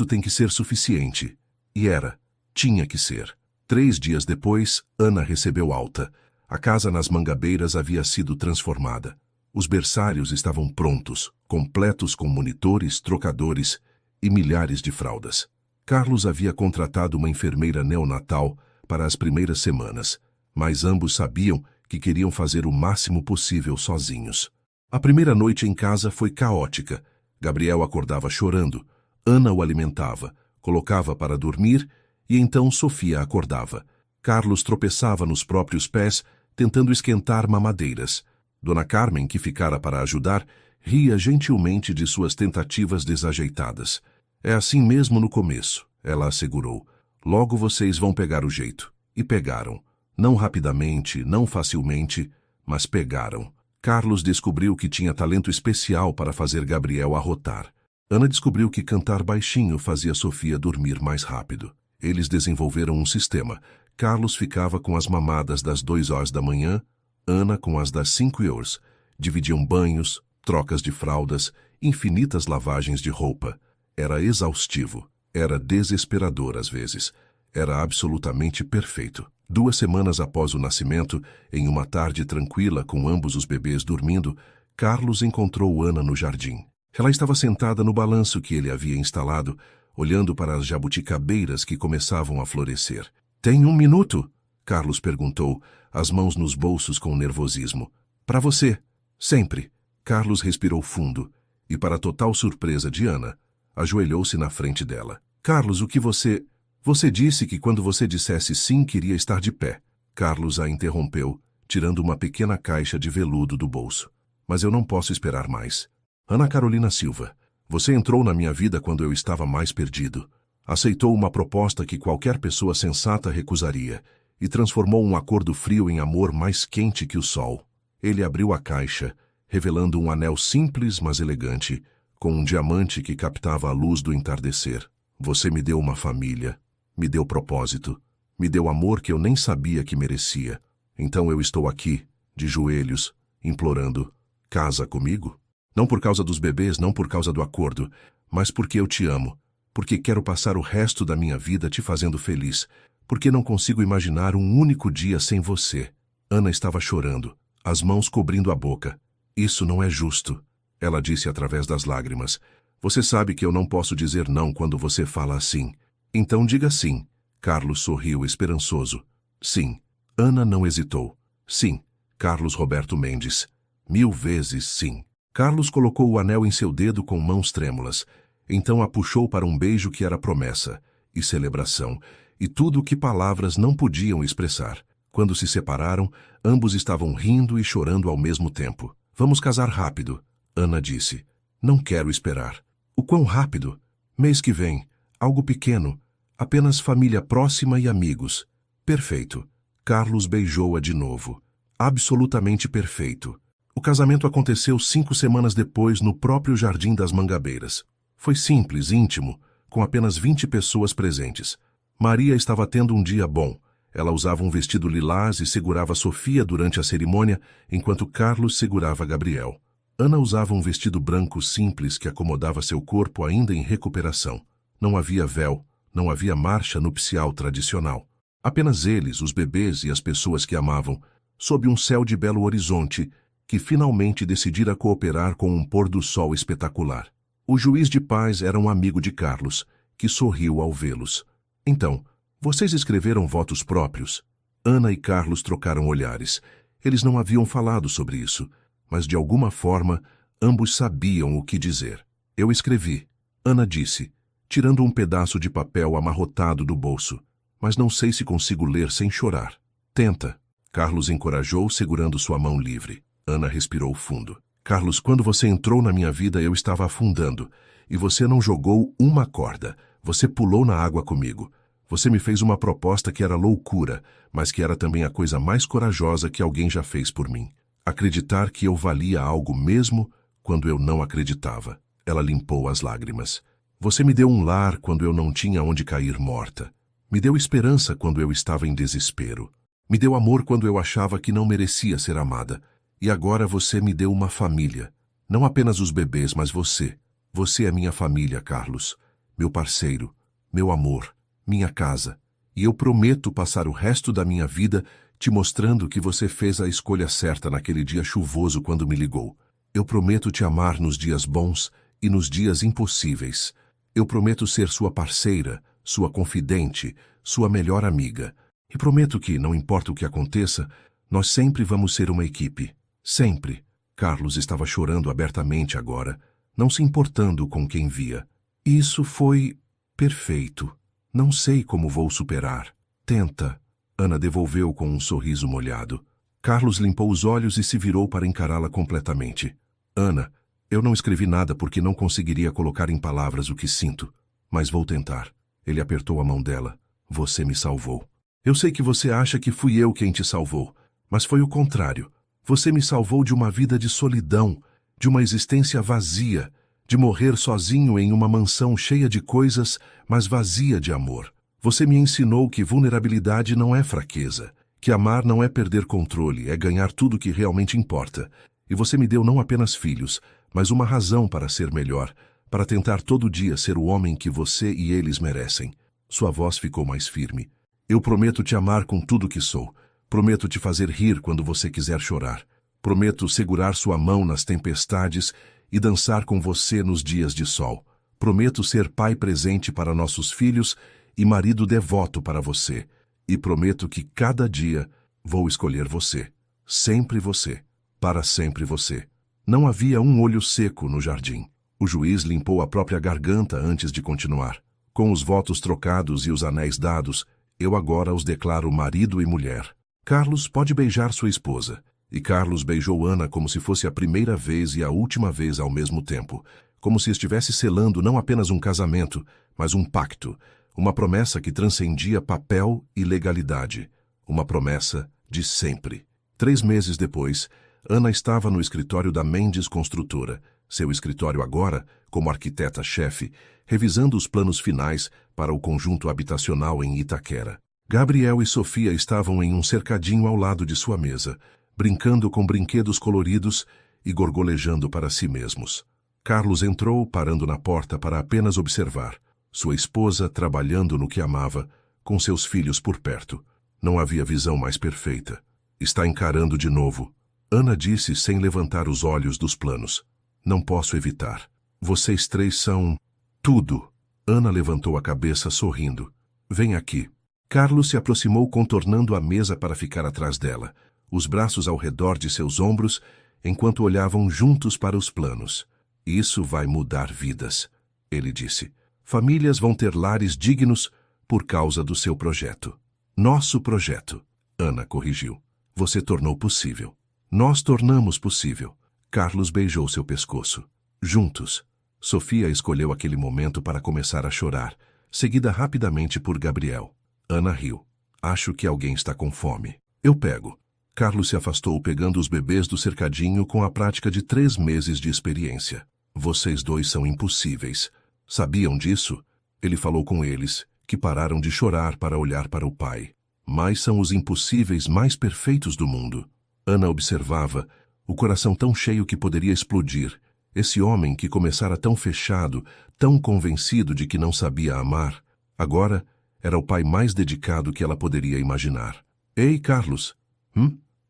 tem que ser suficiente. E era. Tinha que ser. 3 dias depois, Ana recebeu alta. A casa nas Mangabeiras havia sido transformada. Os berçários estavam prontos, completos com monitores, trocadores, e milhares de fraldas. Carlos havia contratado uma enfermeira neonatal para as primeiras semanas, mas ambos sabiam que queriam fazer o máximo possível sozinhos. A primeira noite em casa foi caótica. Gabriel acordava chorando, Ana o alimentava, colocava para dormir e então Sofia acordava. Carlos tropeçava nos próprios pés, tentando esquentar mamadeiras. Dona Carmen, que ficara para ajudar, ria gentilmente de suas tentativas desajeitadas. É assim mesmo no começo, ela assegurou. Logo vocês vão pegar o jeito. E pegaram. Não rapidamente, não facilmente, mas pegaram. Carlos descobriu que tinha talento especial para fazer Gabriel arrotar. Ana descobriu que cantar baixinho fazia Sofia dormir mais rápido. Eles desenvolveram um sistema. Carlos ficava com as mamadas das 2 horas da manhã, Ana com as das 5 horas. Dividiam banhos, trocas de fraldas, infinitas lavagens de roupa. Era exaustivo. Era desesperador às vezes. Era absolutamente perfeito. 2 semanas após o nascimento, em uma tarde tranquila com ambos os bebês dormindo, Carlos encontrou Ana no jardim. Ela estava sentada no balanço que ele havia instalado, olhando para as jabuticabeiras que começavam a florescer. "Tem 1 minuto?" Carlos perguntou, as mãos nos bolsos com nervosismo. "Para você. Sempre." Carlos respirou fundo e, para total surpresa de Ana, ajoelhou-se na frente dela. "Carlos, o que você... Você disse que quando você dissesse sim queria estar de pé." Carlos a interrompeu, tirando uma pequena caixa de veludo do bolso. "Mas eu não posso esperar mais. Ana Carolina Silva, você entrou na minha vida quando eu estava mais perdido. Aceitou uma proposta que qualquer pessoa sensata recusaria e transformou um acordo frio em amor mais quente que o sol." Ele abriu a caixa, revelando um anel simples, mas elegante, com um diamante que captava a luz do entardecer. "Você me deu uma família, me deu propósito, me deu amor que eu nem sabia que merecia. Então eu estou aqui, de joelhos, implorando, casa comigo? Não por causa dos bebês, não por causa do acordo, mas porque eu te amo, porque quero passar o resto da minha vida te fazendo feliz, porque não consigo imaginar um único dia sem você." Ana estava chorando, as mãos cobrindo a boca. "Isso não é justo," ela disse através das lágrimas. "Você sabe que eu não posso dizer não quando você fala assim. Então diga sim." Carlos sorriu esperançoso. "Sim." Ana não hesitou. "Sim, Carlos Roberto Mendes. 1000 vezes sim." Carlos colocou o anel em seu dedo com mãos trêmulas. Então a puxou para um beijo que era promessa, e celebração, e tudo o que palavras não podiam expressar. Quando se separaram, ambos estavam rindo e chorando ao mesmo tempo. "Vamos casar rápido," Ana disse. "Não quero esperar." "O quão rápido?" "Mês que vem. Algo pequeno. Apenas família próxima e amigos." "Perfeito." Carlos beijou-a de novo. "Absolutamente perfeito." O casamento aconteceu 5 semanas depois no próprio Jardim das Mangabeiras. Foi simples, íntimo, com apenas 20 pessoas presentes. Maria estava tendo um dia bom. Ela usava um vestido lilás e segurava Sofia durante a cerimônia, enquanto Carlos segurava Gabriel. Ana usava um vestido branco simples que acomodava seu corpo ainda em recuperação. Não havia véu, não havia marcha nupcial tradicional. Apenas eles, os bebês e as pessoas que amavam, sob um céu de belo horizonte, que finalmente decidira cooperar com um pôr-do-sol espetacular. O juiz de paz era um amigo de Carlos, que sorriu ao vê-los. "Então, vocês escreveram votos próprios?" Ana e Carlos trocaram olhares. Eles não haviam falado sobre isso, mas de alguma forma, ambos sabiam o que dizer. "Eu escrevi," Ana disse, tirando um pedaço de papel amarrotado do bolso. "Mas não sei se consigo ler sem chorar." "Tenta." Carlos encorajou, segurando sua mão livre. Ana respirou fundo. "Carlos, quando você entrou na minha vida, eu estava afundando. E você não jogou uma corda. Você pulou na água comigo. Você me fez uma proposta que era loucura, mas que era também a coisa mais corajosa que alguém já fez por mim. Acreditar que eu valia algo mesmo quando eu não acreditava." Ela limpou as lágrimas. "Você me deu um lar quando eu não tinha onde cair morta. Me deu esperança quando eu estava em desespero. Me deu amor quando eu achava que não merecia ser amada. E agora você me deu uma família. Não apenas os bebês, mas você. Você é minha família, Carlos. Meu parceiro, meu amor, minha casa. E eu prometo passar o resto da minha vida te mostrando que você fez a escolha certa naquele dia chuvoso quando me ligou. Eu prometo te amar nos dias bons e nos dias impossíveis." Eu prometo ser sua parceira, sua confidente, sua melhor amiga. E prometo que, não importa o que aconteça, nós sempre vamos ser uma equipe. Sempre. Carlos estava chorando abertamente agora, não se importando com quem via. Isso foi perfeito. Não sei como vou superar. Tenta. Ana devolveu com um sorriso molhado. Carlos limpou os olhos e se virou para encará-la completamente. Ana, eu não escrevi nada porque não conseguiria colocar em palavras o que sinto. Mas vou tentar. Ele apertou a mão dela. Você me salvou. Eu sei que você acha que fui eu quem te salvou, mas foi o contrário. Você me salvou de uma vida de solidão, de uma existência vazia, de morrer sozinho em uma mansão cheia de coisas, mas vazia de amor. Você me ensinou que vulnerabilidade não é fraqueza, que amar não é perder controle, é ganhar tudo que realmente importa. E você me deu não apenas filhos, mas uma razão para ser melhor, para tentar todo dia ser o homem que você e eles merecem. Sua voz ficou mais firme. Eu prometo te amar com tudo que sou. Prometo te fazer rir quando você quiser chorar. Prometo segurar sua mão nas tempestades e dançar com você nos dias de sol. Prometo ser pai presente para nossos filhos e marido devoto para você. E prometo que cada dia vou escolher você. Sempre você. Para sempre você. Não havia um olho seco no jardim. O juiz limpou a própria garganta antes de continuar. Com os votos trocados e os anéis dados, eu agora os declaro marido e mulher. Carlos pode beijar sua esposa. E Carlos beijou Ana como se fosse a primeira vez e a última vez ao mesmo tempo. Como se estivesse selando não apenas um casamento, mas um pacto. Uma promessa que transcendia papel e legalidade. Uma promessa de sempre. 3 meses depois, Ana estava no escritório da Mendes Construtora. Seu escritório agora, como arquiteta-chefe, revisando os planos finais para o conjunto habitacional em Itaquera. Gabriel e Sofia estavam em um cercadinho ao lado de sua mesa, brincando com brinquedos coloridos e gorgolejando para si mesmos. Carlos entrou, parando na porta para apenas observar. Sua esposa trabalhando no que amava, com seus filhos por perto. Não havia visão mais perfeita. Está encarando de novo. Ana disse sem levantar os olhos dos planos. Não posso evitar. Vocês 3 são... tudo. Ana levantou a cabeça sorrindo. Vem aqui. Carlos se aproximou contornando a mesa para ficar atrás dela, os braços ao redor de seus ombros, enquanto olhavam juntos para os planos. Isso vai mudar vidas, ele disse. Famílias vão ter lares dignos por causa do seu projeto. Nosso projeto, Ana corrigiu. Você tornou possível. Nós tornamos possível. Carlos beijou seu pescoço. Juntos. Sofia escolheu aquele momento para começar a chorar, seguida rapidamente por Gabriel. Ana riu. Acho que alguém está com fome. Eu pego. Carlos se afastou pegando os bebês do cercadinho com a prática de 3 meses de experiência. Vocês 2 são impossíveis. Sabiam disso? Ele falou com eles, que pararam de chorar para olhar para o pai. Mas são os impossíveis mais perfeitos do mundo. Ana observava, o coração tão cheio que poderia explodir. Esse homem que começara tão fechado, tão convencido de que não sabia amar, agora era o pai mais dedicado que ela poderia imaginar. Ei, Carlos.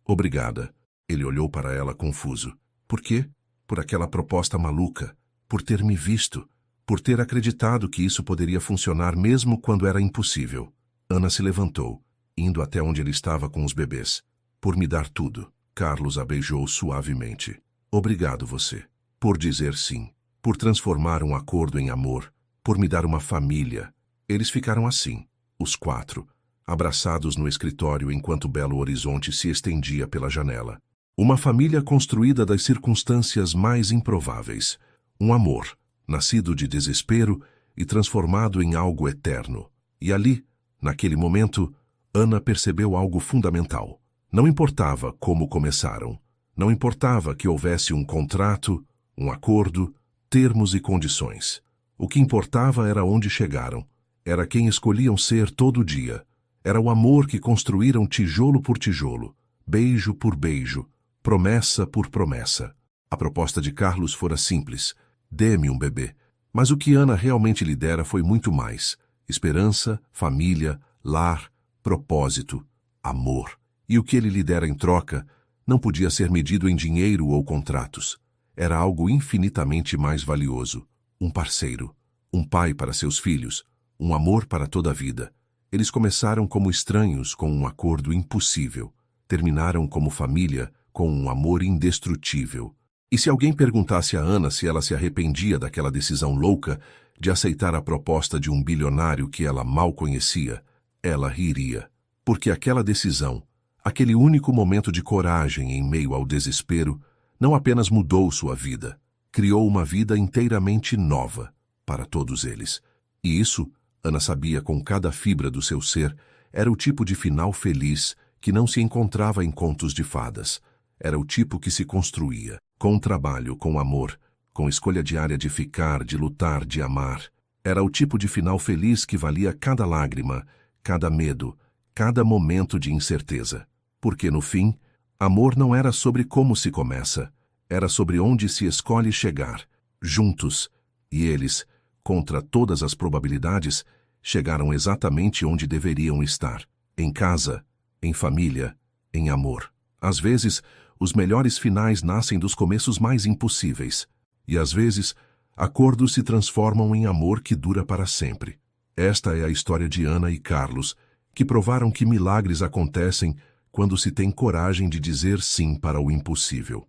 Obrigada. Ele olhou para ela confuso. Por quê? Por aquela proposta maluca. Por ter me visto. Por ter acreditado que isso poderia funcionar mesmo quando era impossível. Ana se levantou, indo até onde ele estava com os bebês. Por me dar tudo. Carlos a beijou suavemente. Obrigado você. Por dizer sim. Por transformar um acordo em amor. Por me dar uma família. Eles ficaram assim, os 4, abraçados no escritório enquanto o belo horizonte se estendia pela janela. Uma família construída das circunstâncias mais improváveis. Um amor, nascido de desespero e transformado em algo eterno. E ali, naquele momento, Ana percebeu algo fundamental. Não importava como começaram. Não importava que houvesse um contrato, um acordo, termos e condições. O que importava era onde chegaram. Era quem escolhiam ser todo dia. Era o amor que construíram tijolo por tijolo, beijo por beijo, promessa por promessa. A proposta de Carlos fora simples. Dê-me um bebê. Mas o que Ana realmente lhe dera foi muito mais. Esperança, família, lar, propósito, amor. E o que ele lhe dera em troca não podia ser medido em dinheiro ou contratos. Era algo infinitamente mais valioso. Um parceiro. Um pai para seus filhos, um amor para toda a vida. Eles começaram como estranhos com um acordo impossível. Terminaram como família com um amor indestrutível. E se alguém perguntasse a Ana se ela se arrependia daquela decisão louca de aceitar a proposta de um bilionário que ela mal conhecia, ela riria. Porque aquela decisão, aquele único momento de coragem em meio ao desespero, não apenas mudou sua vida, criou uma vida inteiramente nova para todos eles. E isso, Ana sabia com cada fibra do seu ser, era o tipo de final feliz que não se encontrava em contos de fadas. Era o tipo que se construía, com trabalho, com amor, com escolha diária de ficar, de lutar, de amar. Era o tipo de final feliz que valia cada lágrima, cada medo, cada momento de incerteza. Porque, no fim, amor não era sobre como se começa, era sobre onde se escolhe chegar, juntos. E eles, contra todas as probabilidades, chegaram exatamente onde deveriam estar, em casa, em família, em amor. Às vezes, os melhores finais nascem dos começos mais impossíveis. E às vezes, acordos se transformam em amor que dura para sempre. Esta é a história de Ana e Carlos, que provaram que milagres acontecem quando se tem coragem de dizer sim para o impossível.